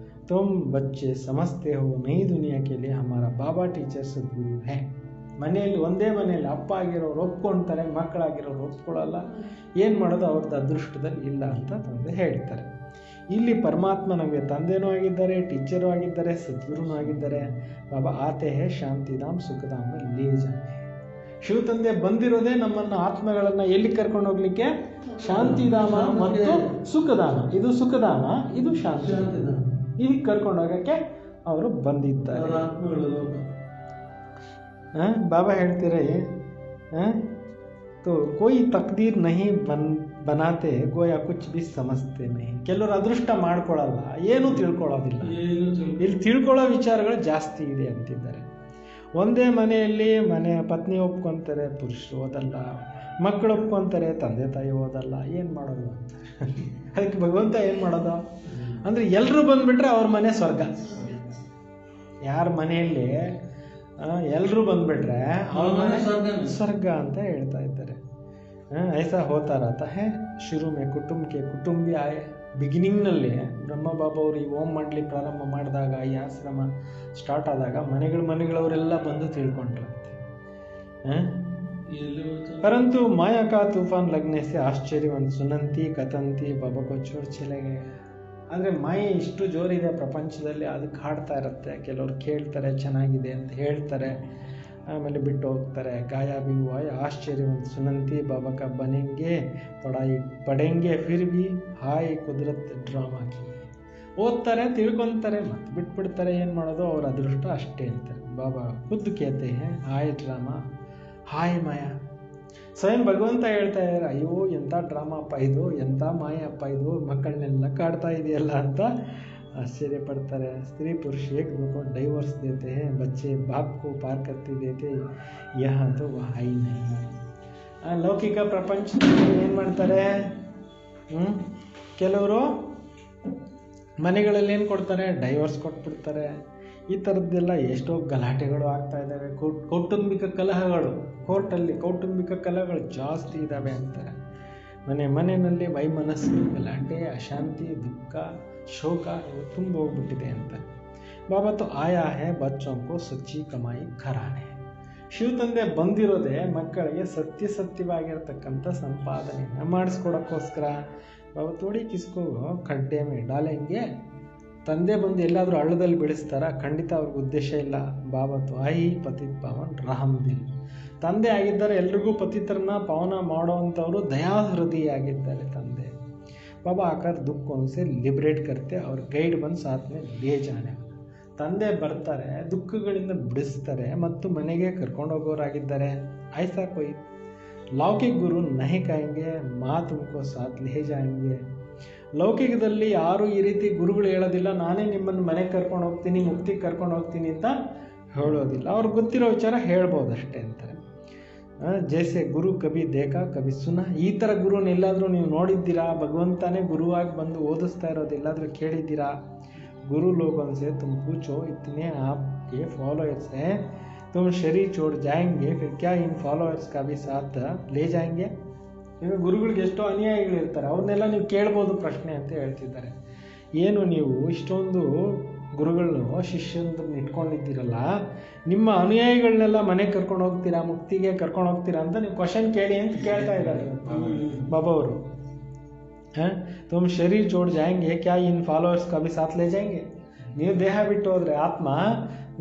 [SPEAKER 1] तुम बच्चे समझते हो नई दुनिया के लिए हमारा बाबा टीचर सद्गुरु है. ಮನೆಯಲ್ಲಿ ಒಂದೇ ಮನೆಯಲ್ಲಿ ಅಪ್ಪ ಆಗಿರೋರು ಒಪ್ಕೊಳ್ತಾರೆ, ಮಕ್ಕಳಾಗಿರೋರು ಒಪ್ಕೊಳ್ಳಲ್ಲ. ಏನು ಮಾಡೋದು? ಅವ್ರದ್ದು ಅದೃಷ್ಟದಲ್ಲಿ ಇಲ್ಲ ಅಂತ ತಂದೆ ಹೇಳ್ತಾರೆ. ಇಲ್ಲಿ ಪರಮಾತ್ಮ ನಮಗೆ ತಂದೆನೂ ಆಗಿದ್ದಾರೆ, ಟೀಚರು ಆಗಿದ್ದಾರೆ, ಸದ್ಗುರುನೂ ಆಗಿದ್ದಾರೆ. ಬಾಬಾ ಆತೆ ಹೇ ಶಾಂತಿಧಾಮ್ ಸುಖಧಾಮ್ ಲೇ ಜಾನೆ. ಶಿವ ತಂದೆ ಬಂದಿರೋದೇ ನಮ್ಮನ್ನು, ಆತ್ಮಗಳನ್ನು ಎಲ್ಲಿ ಕರ್ಕೊಂಡು ಹೋಗ್ಲಿಕ್ಕೆ? ಶಾಂತಿಧಾಮ ಮತ್ತು ಸುಖಧಾಮ. ಇದು ಸುಖಧಾಮ, ಇದು ಶಾಂತಿಧಾಮ. ಇದಕ್ಕೆ ಕರ್ಕೊಂಡು ಹೋಗಕ್ಕೆ ಅವರು ಬಂದಿದ್ದಾರೆ. ಬಾಬಾ ಹೇಳ್ತೀರ, तो कोई तकदीर नहीं बनाते गोया कुछ भी समझते नहीं. ಕೆಲವರು ಅದೃಷ್ಟ ಮಾಡ್ಕೊಳ್ಳಲ್ಲ, ಏನೂ ತಿಳ್ಕೊಳ್ಳೋದಿಲ್ಲ. ಇಲ್ಲಿ ತಿಳ್ಕೊಳ್ಳೋ ವಿಚಾರಗಳು ಜಾಸ್ತಿ ಇದೆ ಅಂತಿದ್ದಾರೆ. ಒಂದೇ ಮನೆಯಲ್ಲಿ ಪತ್ನಿ ಒಪ್ಕೊತಾರೆ, ಪುರುಷರು ಓದಲ್ಲ. ಮಕ್ಕಳು ಒಪ್ಕೊತಾರೆ, ತಂದೆ ತಾಯಿ ಓದಲ್ಲ. ಏನು ಮಾಡೋದು ಅಂತ. ಅದಕ್ಕೆ ಭಗವಂತ ಏನು ಮಾಡೋದು ಅಂದರೆ, ಎಲ್ಲರೂ ಬಂದುಬಿಟ್ರೆ ಅವ್ರ ಮನೆ ಸ್ವರ್ಗ. ಯಾರ ಮನೆಯಲ್ಲಿ ಎಲ್ಲರೂ ಬಂದುಬಿಟ್ರೆ ಅವ್ರ ಮನೆ ಸ್ವರ್ಗ ಅಂತ ಹೇಳ್ತಾ ಇದ್ದಾರೆ. ಐಸಾ ಹೋತಾ रहता है. ಶುರು ಮೇ ಕುಟುಂಬಿ ಆಯೆ. ಬಿಗಿನಿಂಗ್ನಲ್ಲಿ ಬ್ರಹ್ಮ ಬಾಬಾ ಅವರು ಈ ಓಂ ಮಂಡಳಿ ಪ್ರಾರಂಭ ಮಾಡಿದಾಗ, ಈ ಆಶ್ರಮ ಸ್ಟಾರ್ಟ್ ಆದಾಗ ಮನೆಗಳವರೆಲ್ಲ ಬಂದು ತಿಳ್ಕೊಂಡ್ರಂತೆ. ಪರಂತು ಮಾಯಾ ಕಾ ತೂಫಾನ್ ಲಗ್ನೆ ಸೆ ಆಶ್ಚರ್ಯವಂತ ಸುನಂತಿ ಕಥಂತಿ ಬಾಬಾ ಕೋ ಚೋರ್ ಚಲೆಗೆ. ಅಂದರೆ ಮಾಯೆ ಇಷ್ಟು ಜೋರಿದೆ ಪ್ರಪಂಚದಲ್ಲಿ, ಅದಕ್ಕೆ ಹಾಡ್ತಾ ಇರುತ್ತೆ. ಕೆಲವ್ರು ಕೇಳ್ತಾರೆ, ಚೆನ್ನಾಗಿದೆ ಅಂತ ಹೇಳ್ತಾರೆ, ಆಮೇಲೆ ಬಿಟ್ಟು ಹೋಗ್ತಾರೆ. ಗಾಯ ಬಿ ಹುआ ಆಶ್ಚರ್ಯವಂತ ಸುನಂತಿ ಬಾಬಾ ಕಾ ಬನೆಂಗೆ ಪಡೆಂಗೆ ಫಿರ್ ಬಿ ಹಾಯ್ ಕುದರತ್ ಡ್ರಾಮಾ ಕಿ. ಓದ್ತಾರೆ, ತಿಳ್ಕೊತಾರೆ, ಮತ್ತೆ ಬಿಟ್ಬಿಡ್ತಾರೆ. ಏನು ಮಾಡೋದು? ಅವ್ರ ಅದೃಷ್ಟ ಅಷ್ಟೇ ಅಂತಾರೆ. ಬಾಬಾ ಖುದ್ ಕೇತೆ ಹೇ ಹಾಯ್ ಡ್ರಾಮಾ ಹಾಯ್ ಮಾಯಾ. ಸ್ವಯಂ ಭಗವಂತ ಹೇಳ್ತಾ ಇದ್ದಾರೆ, ಅಯ್ಯೋ ಎಂಥ ಡ್ರಾಮಾ ಅಪ್ಪ ಇದು, ಎಂಥ ಮಾಯ ಅಪ್ಪ ಇದು, ಮಕ್ಕಳನ್ನೆಲ್ಲ ಕಾಡ್ತಾ ಇದೆಯಲ್ಲ ಅಂತ ಆಶ್ಚರ್ಯ ಪಡ್ತಾರೆ. ಸ್ತ್ರೀ ಪುರುಷ ಏಕ್ ದೋ ಡೈವರ್ಸ್ ದೇತೆ ಹೇ, ಬಚ್ಚೆ ಬಾಪ್ ಕೋ ಪಾರ್ ಕರ್ತಿ ದೇತೆ, ಯಹ ಅಂತೂ ಹೈ ನೈ. ಲೌಕಿಕ ಪ್ರಪಂಚದಲ್ಲಿ ಏನು ಮಾಡ್ತಾರೆ? ಕೆಲವರು ಮನೆಗಳಲ್ಲಿ ಏನು ಕೊಡ್ತಾರೆ? ಡೈವರ್ಸ್ ಕೊಟ್ಬಿಡ್ತಾರೆ. ಈ ಥರದ್ದೆಲ್ಲ ಎಷ್ಟೋ ಗಲಾಟೆಗಳು ಆಗ್ತಾ ಇದ್ದಾವೆ. ಕೌಟುಂಬಿಕ ಕಲಹಗಳು, ಕೋರ್ಟಲ್ಲಿ ಕೌಟುಂಬಿಕ ಕಲಹಗಳು ಜಾಸ್ತಿ ಇದ್ದಾವೆ ಅಂತಾರೆ. ಮನೆಯಲ್ಲಿ ವೈಮನಸ್ಸು, ಗಲಾಟೆ, ಅಶಾಂತಿ, ದುಃಖ, ಶೋಕ ಇವು ತುಂಬ ಹೋಗ್ಬಿಟ್ಟಿದೆ ಅಂತ. ಬಾಬಾ ತೋ ಆಯಾ ಹೇ ಬಚ್ಚೋಂ ಕೋ ಸಚ್ಚಿ ಕಮಾಯಿ ಖರಾನೆ. ಶಿವ ತಂದೆ ಬಂದಿರೋದೇ ಮಕ್ಕಳಿಗೆ ಸತ್ಯವಾಗಿರ್ತಕ್ಕಂಥ ಸಂಪಾದನೆಯನ್ನು ಮಾಡಿಸ್ಕೊಡೋಕ್ಕೋಸ್ಕರ. ಬಾಬಾ ತೋಡಿ ಕಿಸ್ಕೋ ಖಡ್ಡೆ ಮೇ ಡಾಲೆಂಗೆ. ತಂದೆ ಬಂದು ಎಲ್ಲಾದರೂ ಹಳ್ಳದಲ್ಲಿ ಬೆಳೆಸ್ತಾರ? ಖಂಡಿತ ಅವ್ರಿಗೆ ಉದ್ದೇಶ ಇಲ್ಲ. ಬಾಬಾ ತೋ ಆಯಿ ಪತಿತ್ ಪಾವನ್ ರಹಮ್ ದಿಲ್. ತಂದೆ ಆಗಿದ್ದಾರೆ, ಎಲ್ರಿಗೂ ಪತಿತರನ್ನ ಪಾವನ ಮಾಡೋವಂಥವ್ರು ದಯಾ ಹೃದಯ ಆಗಿದ್ದಾರೆ ತಂದೆ. ಬಾಬಾ ಆಕರ್ ದುಃಖೋನ್ಸೆ ಲಿಬ್ರೇಟ್ ಕರ್ತೆ, ಅವ್ರ ಗೈಡ್ ಬಂದು ಸಾಥ್ ಮೇ ಲೇ ಜಾನೆ. ತಂದೆ ಬರ್ತಾರೆ, ದುಃಖಗಳಿಂದ ಬಿಡಿಸ್ತಾರೆ ಮತ್ತು ಮನೆಗೆ ಕರ್ಕೊಂಡು ಹೋಗೋರಾಗಿದ್ದಾರೆ. ಐಸಾ ಕೊಯ್ ಲೌಕಿಕ ಗುರು ನಹಿ ಕಹೆಂಗೆ ಮಾ ತುಮಕೋ ಸಾಥ್ ಲೇ ಜಾಯೆಂಗೆ. ಲೌಕಿಕದಲ್ಲಿ ಯಾರು ಈ ರೀತಿ ಗುರುಗಳು ಹೇಳೋದಿಲ್ಲ, ನಾನೇ ನಿಮ್ಮನ್ನು ಮನೆಗೆ ಕರ್ಕೊಂಡು ಹೋಗ್ತೀನಿ, ಮುಕ್ತಿಗೆ ಕರ್ಕೊಂಡು ಹೋಗ್ತೀನಿ ಅಂತ ಹೇಳೋದಿಲ್ಲ. ಅವ್ರಿಗೆ ಗೊತ್ತಿರೋ ವಿಚಾರ ಹೇಳ್ಬೋದು ಅಷ್ಟೇ ಅಂತಾರೆ. ಜೈಸೆ ಗುರು ಕಭಿ ದೇಖ ಕಭಿ ಸುನ. ಈ ಥರ ಗುರುನ ಎಲ್ಲಾದರೂ ನೀವು ನೋಡಿದ್ದೀರಾ? ಭಗವಂತನೇ ಗುರುವಾಗಿ ಬಂದು ಓದಿಸ್ತಾ ಇರೋದು ಎಲ್ಲಾದರೂ ಕೇಳಿದ್ದೀರಾ? ಗುರು ಲೋಗನ್ ಸೆ ತುಮ್ ಪೂಛೋ ಇತನೆ ಆಪ್ಗೆ ಫಾಲೋಯರ್ಸ್ ಹೈ, ತುಮ್ ಶರೀರ್ ಚೋಡ್ ಜಾಯಂಗೆ ಫಿರ್ ಕ್ಯಾ ಇನ್ ಫಾಲೋಯರ್ಸ್ ಕಾ ಭಿ ಸಾಥ್ ಲೇ ಜಾಯಂಗೆ. ಈಗ ಗುರುಗಳಿಗೆ ಎಷ್ಟೋ ಅನುಯಾಯಿಗಳಿರ್ತಾರೆ, ಅವ್ರನ್ನೆಲ್ಲ ನೀವು ಕೇಳ್ಬೋದು ಪ್ರಶ್ನೆ ಅಂತ ಹೇಳ್ತಿದ್ದಾರೆ. ಏನು ನೀವು ಇಷ್ಟೊಂದು ಗುರುಗಳನ್ನು ಶಿಷ್ಯರನ್ನ ಇಟ್ಕೊಂಡಿದ್ದೀರಲ್ಲ, ನಿಮ್ಮ ಅನುಯಾಯಿಗಳನ್ನೆಲ್ಲ ಮನೆಗೆ ಕರ್ಕೊಂಡು ಹೋಗ್ತೀರಾ, ಮುಕ್ತಿಗೆ ಕರ್ಕೊಂಡು ಹೋಗ್ತೀರಾ ಅಂತ ನೀವು ಕ್ವಶನ್ ಕೇಳಿ ಅಂತ ಕೇಳ್ತಾ ಇದ್ದಾರೆ ಬಾಬಾ ಅವರು. ತುಮ್ ಶರೀರ್ ಚೋಡ್ ಜಾಯಂಗೆ ಕ್ಯಾ ಇನ್ ಫಾಲೋವರ್ಸ್ ಕಾ ಭಿ ಸಾಥ್ ಲೇ ಜಾಯಂಗೆ. ನೀವು ದೇಹ ಬಿಟ್ಟು ಹೋದ್ರೆ ಆತ್ಮ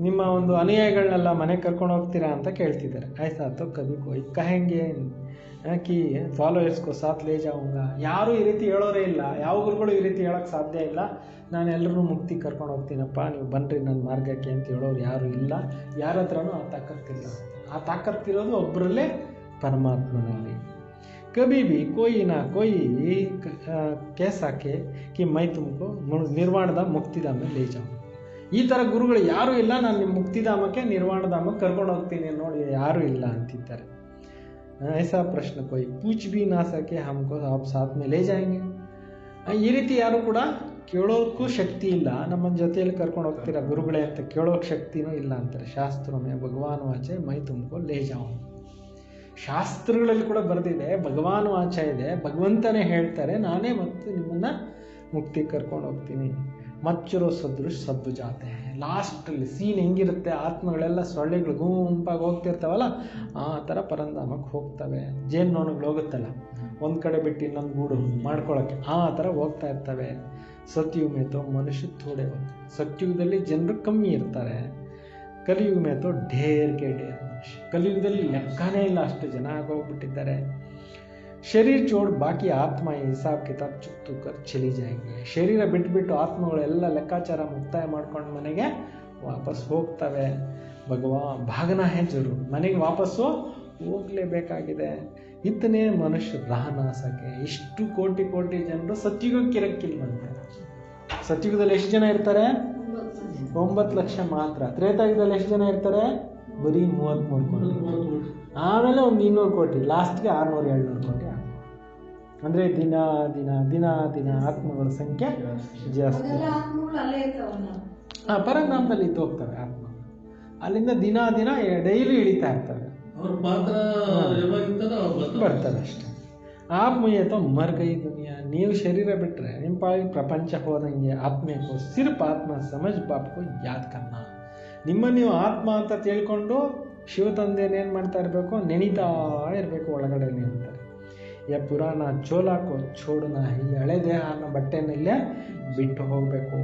[SPEAKER 1] ನಿಮ್ಮ ಒಂದು ಅನುಯಾಯಿಗಳನ್ನೆಲ್ಲ ಮನೆಗೆ ಕರ್ಕೊಂಡು ಹೋಗ್ತೀರಾ ಅಂತ ಕೇಳ್ತಿದ್ದಾರೆ. ಆಯ್ತಾ ತೋ ಕಭಿ ಕೋಯಿ ಕಹೆಂಗೆ ಕಿ ಫಾಲೋವರ್ಸ್ಗೂ ಸಾಥ್ ಲೇ ಜಾऊंगा. ಯಾರೂ ಈ ರೀತಿ ಹೇಳೋರೇ ಇಲ್ಲ, ಯಾವ ಗುರುಗಳು ಈ ರೀತಿ ಹೇಳೋಕ್ಕೆ ಸಾಧ್ಯ ಇಲ್ಲ. ನಾನು ಎಲ್ಲರೂ ಮುಕ್ತಿ ಕರ್ಕೊಂಡು ಹೋಗ್ತೀನಪ್ಪ, ನೀವು ಬನ್ನಿರಿ ನನ್ನ ಮಾರ್ಗಕ್ಕೆ ಅಂತ ಹೇಳೋರು ಯಾರೂ ಇಲ್ಲ. ಯಾರ ಹತ್ರನೂ ಆ ತಾಕತ್ತಿಲ್ಲ. ಆ ತಾಕತ್ತಿರೋದು ಒಬ್ಬರಲ್ಲೇ, ಪರಮಾತ್ಮನಲ್ಲಿ. ಕಭಿ ಭಿ ಕೋಯಿ ನಾ ಕೋಯಿ ಕೇಸಾಕೆ ಕಿ ಮೈ ತುಮಕೋ ನಿರ್ವಾಣದ ಮುಕ್ತಿಧಾಮ ಲೇ ಜಾऊं. ಈ ಥರ ಗುರುಗಳು ಯಾರೂ ಇಲ್ಲ, ನಾನು ನಿಮ್ಮ ಮುಕ್ತಿಧಾಮಕ್ಕೆ ನಿರ್ವಾಣಧಾಮಕ್ಕೆ ಕರ್ಕೊಂಡು ಹೋಗ್ತೀನಿ ನೋಡಿ, ಯಾರೂ ಇಲ್ಲ ಅಂತಿದ್ದಾರೆ. ऐसा प्रश्न कोई पूछ भी ना सके हमको आप साथ में ले जाएंगे. ಈ ರೀತಿ ಯಾರು ಕೂಡ ಕೇಳೋಕ್ಕೂ ಶಕ್ತಿ ಇಲ್ಲ, ನಮ್ಮ ಜೊತೆಯಲ್ಲಿ ಕರ್ಕೊಂಡು ಹೋಗ್ತೀರಾ ಗುರುಗಳೇ ಅಂತ ಕೇಳೋಕ್ಕೆ ಶಕ್ತಿನೂ ಇಲ್ಲ ಅಂತಾರೆ. ಶಾಸ್ತ್ರಮೇ ಭಗವಾನ್ ವಾಚೆ ಮೈ ತುಮಕೋ ಲೇ ಜಾऊं. ಶಾಸ್ತ್ರಗಳಲ್ಲಿ ಕೂಡ ಬರೆದಿದೆ, ಭಗವಾನ್ ವಾಚ ಇದೆ, ಭಗವಂತನೇ ಹೇಳ್ತಾರೆ ನಾನೇ ಮತ್ತು ನಿಮ್ಮನ್ನ ಮುಕ್ತಿ ಕರ್ಕೊಂಡು ಹೋಗ್ತೀನಿ. ಮಚ್ಚರೋ ಸದೃಶ್ ಸದ್ದು ಜಾತೆ. ಲಾಸ್ಟಲ್ಲಿ ಸೀನ್ ಹೆಂಗಿರುತ್ತೆ, ಆತ್ಮಗಳೆಲ್ಲ ಸೊಳ್ಳೆಗಳು ಗುಂಪಾಗಿ ಹೋಗ್ತಿರ್ತಾವಲ್ಲ, ಆ ಥರ ಪರಂಧಾಮಕ್ಕೆ ಹೋಗ್ತವೆ. ಜೇನ್ನೋಣಗಳು ಹೋಗುತ್ತಲ್ಲ ಒಂದು ಕಡೆ ಬಿಟ್ಟು ಇನ್ನೊಂದು ಗೂಡು ಮಾಡ್ಕೊಳ್ಳೋಕ್ಕೆ, ಆ ಥರ ಹೋಗ್ತಾ ಇರ್ತವೆ. ಸತ್ಯುಗ ಮೇತೋ ಮನುಷ್ಯ ಥೋಡೆ ಹೋಗ್ತಾರೆ. ಸತ್ಯುಗದಲ್ಲಿ ಜನರು ಕಮ್ಮಿ ಇರ್ತಾರೆ, ಕಲಿಯುಗ ಮೇತೋ ಢೇರ್ ಕೆ ಢೇರ್ ಮನುಷ್ಯ. ಕಲಿಯುಗದಲ್ಲಿ ಲೆಕ್ಕನೇ ಇಲ್ಲ, ಅಷ್ಟು ಜನ ಆಗೋಗ್ಬಿಟ್ಟಿದ್ದಾರೆ. ಶರೀರ್ ಚೋಡ್ ಬಾಕಿ ಆತ್ಮ ಹಿಸಾಬ್ ಕಿತಾಬ್ ಚುಕ್ತು ಕರ್ ಚಲಿ ಜಾಯಂಗೆ. ಶರೀರ ಬಿಟ್ಬಿಟ್ಟು ಆತ್ಮಗಳೆಲ್ಲ ಲೆಕ್ಕಾಚಾರ ಮುಕ್ತಾಯ ಮಾಡ್ಕೊಂಡು ಮನೆಗೆ ವಾಪಸ್ ಹೋಗ್ತವೆ. ಭಾಗನಾ ಹೇ ಜರೂರ್, ಮನೆಗೆ ವಾಪಸ್ಸು ಹೋಗಲೇಬೇಕಾಗಿದೆ. ಇತ್ತನೇ ಮನುಷ್ಯ ರಹನಾ ಸಕೆ. ಇಷ್ಟು ಕೋಟಿ ಕೋಟಿ ಜನರು ಸತ್ಯುಗಕ್ಕೆ ಇರಕ್ಕಿಲ್ವಂತೆ. ಸತ್ಯುಗದಲ್ಲಿ ಎಷ್ಟು ಜನ ಇರ್ತಾರೆ? 9 ಲಕ್ಷ ಮಾತ್ರ. ತ್ರೇತಾಯುಗದಲ್ಲಿ ಎಷ್ಟು ಜನ ಇರ್ತಾರೆ? ಬರೀ 33 ಕೋಟಿ. ಆಮೇಲೆ ಒಂದು 200 ಕೋಟಿ, ಲಾಸ್ಟ್ಗೆ 600-700 ಕೋಟಿ. ಅಂದರೆ ದಿನ ದಿನ ದಿನ ದಿನ ಆತ್ಮಗಳ ಸಂಖ್ಯೆ ಜಾಸ್ತಿ. ಪರಂಧಾಮದಲ್ಲಿ ಇದ್ದು ಹೋಗ್ತವೆ ಆತ್ಮಗಳು. ಅಲ್ಲಿಂದ ದಿನ ದಿನ ಡೈಲಿ ಇಳಿತಾ ಇರ್ತವೆ, ಬರ್ತವೆ ಅಷ್ಟೇ. ಆತ್ಮೀಯ ತೋ ಮರ್ ಗೈ ದುನಿಯಾ. ನೀವು ಶರೀರ ಬಿಟ್ಟರೆ ನಿಮ್ಮ ಪಾಳಿಗೆ ಪ್ರಪಂಚ ಹೋದಂಗೆ. ಆತ್ಮೀಯಕ್ಕೂ ಸಿರ್ಫ್ ಆತ್ಮ ಸಮಜ್ ಬಾಪ್ಕೋ ಯಾದ್ ಕನ್ನ. ನಿಮ್ಮ ನೀವು ಆತ್ಮ ಅಂತ ತಿಳ್ಕೊಂಡು ಶಿವ ತಂದೆನೇನು ಮಾಡ್ತಾ ಇರಬೇಕು? ನೆನೀತಾ ಇರಬೇಕು ಒಳಗಡೆ ಅಂತಾರೆ. ಯ ಪುರಾಣ ಚೋಲಾಕೋ ಚೋಡನ. ಈ ಹಳೆ ದೇಹ ಅನ್ನೋ ಬಟ್ಟೆನಲ್ಲೇ ಬಿಟ್ಟು ಹೋಗಬೇಕು.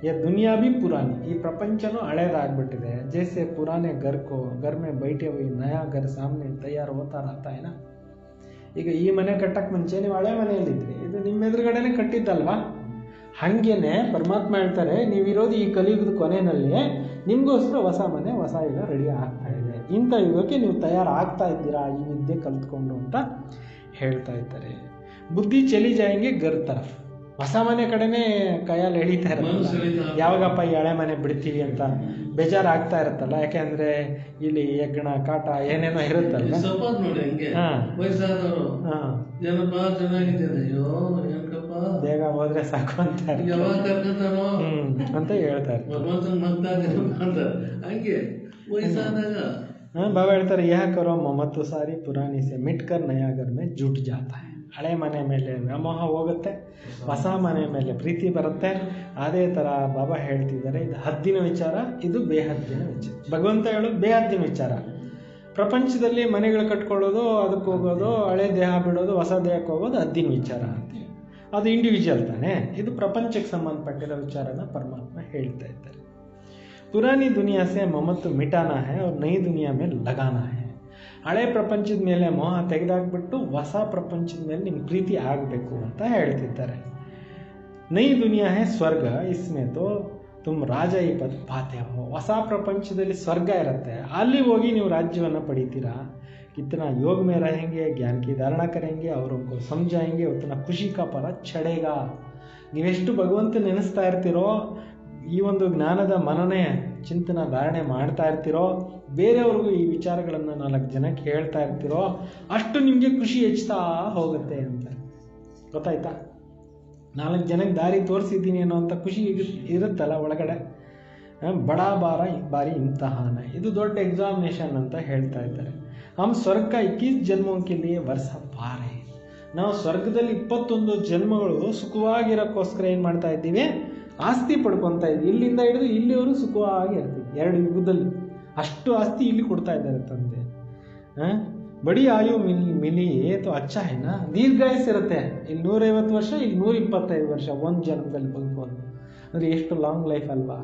[SPEAKER 1] ಯ ದುನಿಯಾ ಭಿ ಪುರಾಣಿ. ಈ ಪ್ರಪಂಚನೂ ಹಳೇದಾಗ್ಬಿಟ್ಟಿದೆ. ಜೈಸೆ ಪುರಾನೆ ಘರ್ ಮೇ ಬೈಠೆ ಹುಯಿ ನಯಾ ಘರ್ ಸಾಮ್ನೆ ತಯಾರು ಹೋತಾ ರಹತಾ ಹೈ ನಾ. ಈಗ ಈ ಮನೆ ಕಟ್ಟಕ್ಕೆ ಮುಂಚೆ ನೀವು ಹಳೆ ಮನೆಯಲ್ಲಿದ್ರಿ, ಇದು ನಿಮ್ಮ ಎದುರುಗಡೆನೆ ಕಟ್ಟಿದ್ದಲ್ವಾ? ಹಾಗೇನೆ ಪರಮಾತ್ಮ ಹೇಳ್ತಾರೆ, ನೀವಿರೋದು ಈ ಕಲಿಯುಗದ ಕೊನೆಯಲ್ಲಿ, ನಿಮಗೋಸ್ಕರ ಹೊಸ ಮನೆ ಹೊಸ ಯುಗ ರೆಡಿ ಆಗ್ತಾ ಇದೆ. ಇಂಥ ಯುಗಕ್ಕೆ ನೀವು ತಯಾರಾಗ್ತಾ ಇದ್ದೀರಾ ಈ ವಿದ್ಯೆ ಕಲ್ತ್ಕೊಂಡು ಅಂತ ಹೇಳ್ತಾ ಇದ್ದಾರೆ. ಬುದ್ಧಿ ಚಲಿ ಜಾಯಂಗೆ ಗರ್ ತರಫ್. ಹೊಸ ಮನೆ ಕಡೆನೇ ಕೈಯಲ್ಲಿ ಎಳಿತಾ ಇರತ್ತಲ್ಲ, ಯಾವಾಗಪ್ಪ ಈ ಹಳೆ ಮನೆ ಬಿಡ್ತೀವಿ ಅಂತ ಬೇಜಾರಾಗ್ತಾ ಇರುತ್ತಲ್ಲ. ಯಾಕೆಂದ್ರೆ ಇಲ್ಲಿ ಯಜ್ಞ ಕಾಟ ಏನೇನೋ ಇರುತ್ತಲ್ಲ. ಬೇಗ ಹೋದ್ರೆ ಸಾಕು ಅಂತ ಅಂತ ಹೇಳ್ತಾರೆ. ಬಾಬಾ ಹೇಳ್ತಾರೆ, ಯಹ ಕರೋ ಮಮತ್ತು ಸಾರಿ ಪುರಾಣಿ ಸೆ ಮಿಟ್ಕರ್ ನಯಾ ಘರ್ ಮೇ ಜುಟ್ ಜಾತಾ ಹೈ. ಹಳೆ ಮನೆ ಮೇಲೆ ವ್ಯಾಮೋಹ ಹೋಗುತ್ತೆ, ಹೊಸ ಮನೆ ಮೇಲೆ ಪ್ರೀತಿ ಬರುತ್ತೆ. ಅದೇ ಥರ ಬಾಬಾ ಹೇಳ್ತಿದ್ದಾರೆ, ಇದು ಹದ್ದಿನ ವಿಚಾರ, ಇದು ಬೇಹದ್ದಿನ ವಿಚಾರ. ಭಗವಂತ ಹೇಳೋದು ಬೇಹದ್ದಿನ ವಿಚಾರ. ಪ್ರಪಂಚದಲ್ಲಿ ಮನೆಗಳು ಕಟ್ಕೊಳ್ಳೋದು, ಅದಕ್ಕೆ ಹೋಗೋದು, ಹಳೆ ದೇಹ ಬಿಡೋದು, ಹೊಸ ದೇಹಕ್ಕೆ ಹೋಗೋದು ಹದ್ದಿನ ವಿಚಾರ ಅಂತ. ಅದು ಇಂಡಿವಿಜುವಲ್ ತಾನೆ. ಇದು ಪ್ರಪಂಚಕ್ಕೆ ಸಂಬಂಧಪಟ್ಟಿರೋ ವಿಚಾರನ ಪರಮಾತ್ಮ ಹೇಳ್ತಾ ಇದ್ದಾರೆ. ಪುರಾನಿ ದುನಿಯಾ ಸೆ ಮಮತ್ತು ಮಿಟಾನಾ ಹೈ ಅವ್ರ ನೈ ದುನಿಯಾ ಮೇಲೆ ಲಗಾನಾ ಹೈ. ಹಳೆ ಪ್ರಪಂಚದ ಮೇಲೆ ಮೋಹ ತೆಗೆದಾಕ್ಬಿಟ್ಟು ಹೊಸ ಪ್ರಪಂಚದ ಮೇಲೆ ನಿಮ್ಮ ಪ್ರೀತಿ ಆಗಬೇಕು ಅಂತ ಹೇಳ್ತಿದ್ದಾರೆ. ನೈ ದುನಿಯಾ ಹೈ ಸ್ವರ್ಗ, ಇಸ್ಮೇ ತೋ ತುಮ್ ರಾಜ ಈ ಪದ ಪಾತೆ ಹೋ. ಹೊಸ ಪ್ರಪಂಚದಲ್ಲಿ ಸ್ವರ್ಗ ಇರುತ್ತೆ, ಅಲ್ಲಿ ಹೋಗಿ ನೀವು ರಾಜ್ಯವನ್ನು ಪಡಿತೀರಾ. कितना योग में रहेंगे, ज्ञान की धारणा करेंगे और उनको समझाएंगे, उतना ಖುಷಿ का ಫಲ ಚढ़ेगा. ನೀವೆಷ್ಟು ಭಗವಂತ ನೆನೆಸ್ತಾ ಇರ್ತೀರೋ, ಈ ಒಂದು ಜ್ಞಾನದ ಮನನೆ ಚಿಂತನ ಧಾರಣೆ ಮಾಡ್ತಾ ಇರ್ತೀರೋ, ಬೇರೆಯವ್ರಿಗೂ ಈ ವಿಚಾರಗಳನ್ನು 4 ಜನಕ್ಕೆ ಹೇಳ್ತಾ ಇರ್ತೀರೋ, ಅಷ್ಟು ನಿಮಗೆ ಖುಷಿ ಹೆಚ್ಚುತ್ತಾ ಹೋಗುತ್ತೆ ಅಂತ. ಗೊತ್ತಾಯ್ತಾ? 4 ಜನಕ್ಕೆ ದಾರಿ ತೋರಿಸಿದ್ದೀನಿ ಅನ್ನೋಂಥ ಖುಷಿ ಇರುತ್ತಲ್ಲ ಒಳಗಡೆ. ಬಡಾ ಬಾರಿ ಇಮ್ತಹಾನ, ಇದು ದೊಡ್ಡ ಎಕ್ಸಾಮಿನೇಷನ್ ಅಂತ ಹೇಳ್ತಾ ಇದ್ದಾರೆ. ಹಮ್ ಸ್ವರ್ಗ 21 ಜನ್ಮಕ್ಕೆ ಲಿಯೇ ವರ್ಷ ಪಾರೆ, ನಾವು ಸ್ವರ್ಗದಲ್ಲಿ 21 ಜನ್ಮಗಳು ಸುಖವಾಗಿರೋಕ್ಕೋಸ್ಕರ ಏನು ಮಾಡ್ತಾ ಇದ್ದೀವಿ, ಆಸ್ತಿ ಪಡ್ಕೊತಾ ಇದ್ದೀವಿ. ಇಲ್ಲಿಂದ ಹಿಡಿದು ಇಲ್ಲಿವರು ಸುಖವಾಗಿ ಇರ್ತೀವಿ. 2 ಯುಗದಲ್ಲಿ ಅಷ್ಟು ಆಸ್ತಿ ಇಲ್ಲಿ ಕೊಡ್ತಾ ಇದ್ದಾರೆ ತಂದೆ. ಬಡಿ ಆಯು ಮಿಲಿ ತೋ ಅಚ್ಚ ಹೇನಾ, ದೀರ್ಘಾಯಸ್ಸಿರುತ್ತೆ. ಇಲ್ಲಿ 150 ವರ್ಷ, ಇಲ್ಲಿ 125 ವರ್ಷ ಒಂದು ಜನ್ಮದಲ್ಲಿ ಬದುಕೋದು ಅಂದರೆ ಎಷ್ಟು ಲಾಂಗ್ ಲೈಫ್ ಅಲ್ವಾ.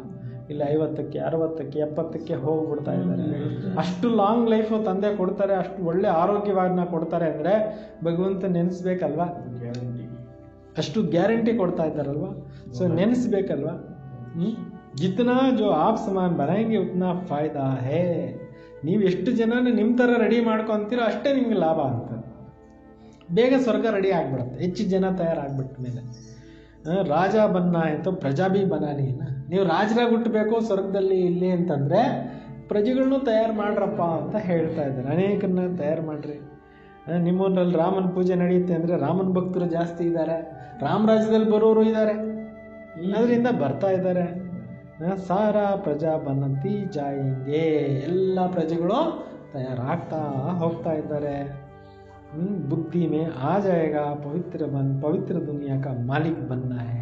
[SPEAKER 1] ಇಲ್ಲಿ 50ಕ್ಕೆ 60ಕ್ಕೆ 70ಕ್ಕೆ ಹೋಗ್ಬಿಡ್ತಾ ಇದ್ದಾರೆ. ಅಷ್ಟು ಲಾಂಗ್ ಲೈಫು ತಂದೆ ಕೊಡ್ತಾರೆ, ಅಷ್ಟು ಒಳ್ಳೆ ಆರೋಗ್ಯವಾದನ್ನ ಕೊಡ್ತಾರೆ ಅಂದರೆ ಭಗವಂತ ನೆನೆಸ್ಬೇಕಲ್ವಾ, ಅಷ್ಟು ಗ್ಯಾರಂಟಿ ಕೊಡ್ತಾ ಇದ್ದಾರಲ್ವ. ಸೊ ನೆನೆಸ್ಬೇಕಲ್ವಾ. ಜಿತನಾ ಜೋ ಆಪ್ ಸಮಾನ್ ಬನಾಯಂಗೆ ಉತ್ನಾ ಫಾಯ್ದಾ ಹೇ, ನೀವು ಎಷ್ಟು ಜನನ ನಿಮ್ಮ ಥರ ರೆಡಿ ಮಾಡ್ಕೊತೀರೋ ಅಷ್ಟೇ ನಿಮ್ಗೆ ಲಾಭ ಅಂತ. ಬೇಗ ಸ್ವರ್ಗ ರೆಡಿ ಆಗಿಬಿಡುತ್ತೆ ಹೆಚ್ಚು ಜನ ತಯಾರಾಗ್ಬಿಟ್ಟ ಮೇಲೆ. ರಾಜ ಬನ್ನ ಆಯಿತು ಪ್ರಜಾ ಬಿ ಬನಾನಿನ, ನೀವು ರಾಜರಾಗಿ ಹುಟ್ಟಬೇಕು ಸ್ವರ್ಗದಲ್ಲಿ ಇಲ್ಲಿ ಅಂತಂದರೆ ಪ್ರಜೆಗಳನ್ನೂ ತಯಾರು ಮಾಡ್ರಪ್ಪ ಅಂತ ಹೇಳ್ತಾ ಇದ್ದಾರೆ. ಅನೇಕರನ್ನ ತಯಾರು ಮಾಡಿರಿ. ನಿಮ್ಮೂರಲ್ಲಿ ರಾಮನ ಪೂಜೆ ನಡೆಯುತ್ತೆ ಅಂದರೆ ರಾಮನ ಭಕ್ತರು ಜಾಸ್ತಿ ಇದ್ದಾರೆ, ರಾಮರಾಜ್ಯದಲ್ಲಿ ಬರೋರು ಇದ್ದಾರೆ, ಅದರಿಂದ ಬರ್ತಾ ಇದ್ದಾರೆ. ಸಾರಾ ಪ್ರಜಾ ಬನ್ನಂತಿ ಜಾಯಿಂಗೆ, ಎಲ್ಲ ಪ್ರಜೆಗಳು ತಯಾರಾಗ್ತಾ ಹೋಗ್ತಾ ಇದ್ದಾರೆ. ಬುದ್ಧಿ ಮೇ ಆ ಜಾಯೇಗಾ ಪವಿತ್ರ ದುನಿಯಾ ಕಾ ಮಾಲೀಕ್ ಬನ್ನ ಹೈ.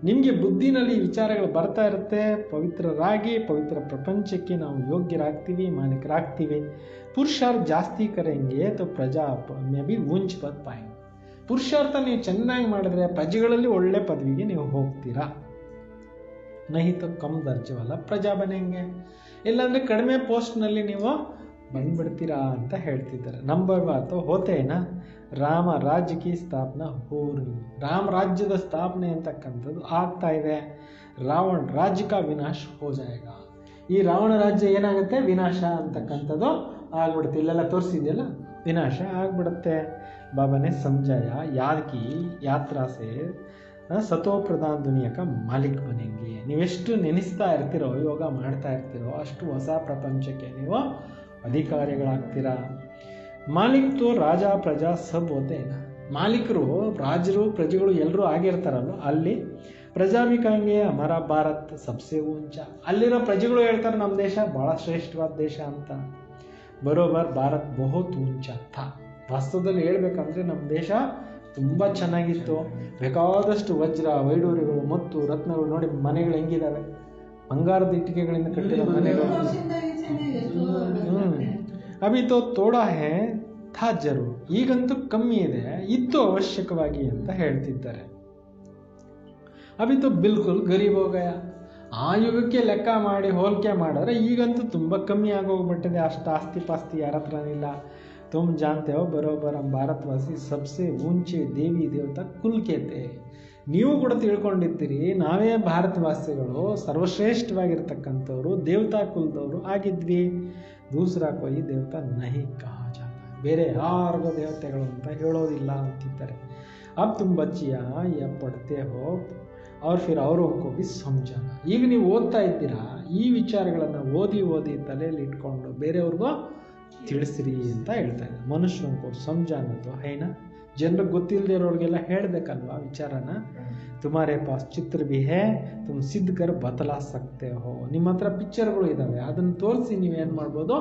[SPEAKER 1] ನಿಮಗೆ ಬುದ್ಧಿನಲ್ಲಿ ವಿಚಾರಗಳು ಬರ್ತಾ ಇರುತ್ತೆ, ಪವಿತ್ರರಾಗಿ ಪವಿತ್ರ ಪ್ರಪಂಚಕ್ಕೆ ನಾವು ಯೋಗ್ಯರಾಗ್ತೀವಿ, ಮಾಲೀಕರಾಗ್ತೀವಿ. ಪುರುಷಾರ್ಥ ಜಾಸ್ತಿ ಕರೆಂಗೆ ತೋ ಪ್ರಜಾ ಮೇ ಬಿ ಊಂಚ್ ಪದ್ ಪಾಯ್. ಪುರುಷಾರ್ಥ ನೀವು ಚೆನ್ನಾಗಿ ಮಾಡಿದ್ರೆ ಪ್ರಜೆಗಳಲ್ಲಿ ಒಳ್ಳೆ ಪದವಿಗೆ ನೀವು ಹೋಗ್ತೀರಾ. ನಹಿ ತೋ ಕಮ್ ದರ್ಜವಲ್ಲ ಪ್ರಜಾ ಬನೆಂಗೆ, ಇಲ್ಲಾಂದರೆ ಕಡಿಮೆ ಪೋಸ್ಟ್ನಲ್ಲಿ ನೀವು ಬಂದ್ಬಿಡ್ತೀರಾ ಅಂತ ಹೇಳ್ತಿದ್ದಾರೆ. ನಂಬರ್ ಬಾತು ಹೋತೇನಾ ರಾಮ ರಾಜ್ಯಕ್ಕೆ ಸ್ಥಾಪನಾ ಹೋರಿ, ರಾಮ ರಾಜ್ಯದ ಸ್ಥಾಪನೆ ಅಂತಕ್ಕಂಥದ್ದು ಆಗ್ತಾ ಇದೆ. ರಾವಣ ರಾಜ್ಯಕ ವಿನಾಶ ಹೋ ಜಾಯೇಗ, ಈ ರಾವಣ ರಾಜ್ಯ ಏನಾಗುತ್ತೆ, ವಿನಾಶ ಅಂತಕ್ಕಂಥದ್ದು ಆಗ್ಬಿಡುತ್ತೆ. ಇಲ್ಲೆಲ್ಲ ತೋರಿಸಿದೆಯಲ್ಲ, ವಿನಾಶ ಆಗ್ಬಿಡುತ್ತೆ. ಬಾಬಾನೇ ಸಮಜಾಯ ಯಾದ್ ಕಿ ಯಾತ್ರಾ ಸೇ ಸತೋ ಪ್ರಧಾನ ದುನಿಯಾಕ ಮಾಲೀಕ್ ಬನೆಂಗೆ. ನೀವೆಷ್ಟು ನೆನೆಸ್ತಾ ಇರ್ತೀರೋ, ಯೋಗ ಮಾಡ್ತಾ ಇರ್ತೀರೋ, ಅಷ್ಟು ಹೊಸ ಪ್ರಪಂಚಕ್ಕೆ ನೀವು ಅಧಿಕಾರಿಗಳಾಗ್ತೀರಾ. ಮಾಲೀಕ್ ತೋ ರಾಜ ಪ್ರಜಾ ಸಬ್ ಹೋತೇನ, ಮಾಲೀಕರು ರಾಜರು ಪ್ರಜೆಗಳು ಎಲ್ಲರೂ ಆಗಿರ್ತಾರಲ್ಲ ಅಲ್ಲಿ. ಪ್ರಜಾಭಿಕಾಂಗೆ ಅಮರ ಭಾರತ್ ಸಬ್ಸೆ ಊಂಚ, ಅಲ್ಲಿರೋ ಪ್ರಜೆಗಳು ಹೇಳ್ತಾರೆ ನಮ್ಮ ದೇಶ ಭಾಳ ಶ್ರೇಷ್ಠವಾದ ದೇಶ ಅಂತ. ಬರೋಬರ್ ಭಾರತ್ ಬಹುತ್ ಊಂಚ ಥಾ, ವಾಸ್ತವದಲ್ಲಿ ಹೇಳ್ಬೇಕಂದ್ರೆ ನಮ್ಮ ದೇಶ ತುಂಬ ಚೆನ್ನಾಗಿತ್ತು. ಬೇಕಾದಷ್ಟು ವಜ್ರ ವೈಡೂರ್ಯಗಳು ಮತ್ತು ರತ್ನಗಳು, ನೋಡಿ ಮನೆಗಳು ಹೆಂಗಿದ್ದಾವೆ, ಬಂಗಾರದ ಇಟ್ಟಿಗೆಗಳಿಂದ ಕಟ್ಟಿರೋ ಮನೆಗಳು. ಅಭಿತೋ ತೋಡಾ ಹೇ ಥಾ ಜರು, ಈಗಂತೂ ಕಮ್ಮಿ ಇದೆ, ಇತ್ತು ಅವಶ್ಯಕವಾಗಿ ಅಂತ ಹೇಳ್ತಿದ್ದಾರೆ. ಅಭಿತೋ ಬಿಲ್ಕುಲ್ ಗರೀಬ್ ಹೋಗಯ, ಆ ಯುಗಕ್ಕೆ ಲೆಕ್ಕ ಮಾಡಿ ಹೋಲಿಕೆ ಮಾಡಿದ್ರೆ ಈಗಂತೂ ತುಂಬ ಕಮ್ಮಿ ಆಗೋಗ್ಬಿಟ್ಟಿದೆ, ಅಷ್ಟು ಆಸ್ತಿ ಪಾಸ್ತಿ ಯಾರ ಹತ್ರನಿಲ್ಲ. ತುಮ್ ಜಾನ್ತೆ ಹೋ ಬರೋಬರ್ ಹಮ್ ಭಾರತವಾಸಿ ಸಬ್ಸೆ ಊಂಚೆ ದೇವಿ ದೇವತಾ ಕುಲ್ ಕೇತೆ, ನೀವು ಕೂಡ ತಿಳ್ಕೊಂಡಿದ್ದೀರಿ ನಾವೇ ಭಾರತವಾಸಿಗಳು ಸರ್ವಶ್ರೇಷ್ಠವಾಗಿರ್ತಕ್ಕಂಥವ್ರು, ದೇವತಾ ಕುಲದವರು ಆಗಿದ್ವಿ. ದೂಸರಾ ಕೋಯಿ ದೇವತಾ ನಹಿ ಕಹಾ ಜಾತಾ, ಬೇರೆ ಯಾರಿಗೋ ದೇವತೆಗಳು ಅಂತ ಹೇಳೋದಿಲ್ಲ ಅಂತಿದ್ದಾರೆ. ಅಬ್ ತುಮ್ ಬಚ್ಚಿಯಾ ಯಾ ಪಡ್ತೆ ಹೋ ಅವ್ರ ಫಿರ್ ಅವರು ಬಿ ಸಮಜಾನ, ಈಗ ನೀವು ಓದ್ತಾ ಇದ್ದೀರಾ, ಈ ವಿಚಾರಗಳನ್ನು ಓದಿ ತಲೆಯಲ್ಲಿ ಇಟ್ಕೊಂಡು ಬೇರೆಯವ್ರಿಗೂ ತಿಳಿಸ್ರಿ ಅಂತ ಹೇಳ್ತಾ ಇದ್ದಾರೆ. ಮನುಷ್ಯಂಗೂ ಸಮಜಾನದು ಹೈನಾ, ಜನರಿಗೆ ಗೊತ್ತಿಲ್ಲದೆ ಇರೋರಿಗೆಲ್ಲ ಹೇಳಬೇಕಲ್ವಾ ವಿಚಾರನ. ತುಮಾರೇ ಪಾಸ್ ಚಿತ್ರ ಭಿ ಹೇ ತುಮ್ ಸಿದ್ಧ ಕರ್ ಬದಲಾ ಸಕ್ತೆ ಹೋ, ನಿಮ್ಮ ಹತ್ರ ಪಿಕ್ಚರ್ಗಳು ಇದ್ದಾವೆ, ಅದನ್ನು ತೋರಿಸಿ ನೀವೇನು ಮಾಡ್ಬೋದು,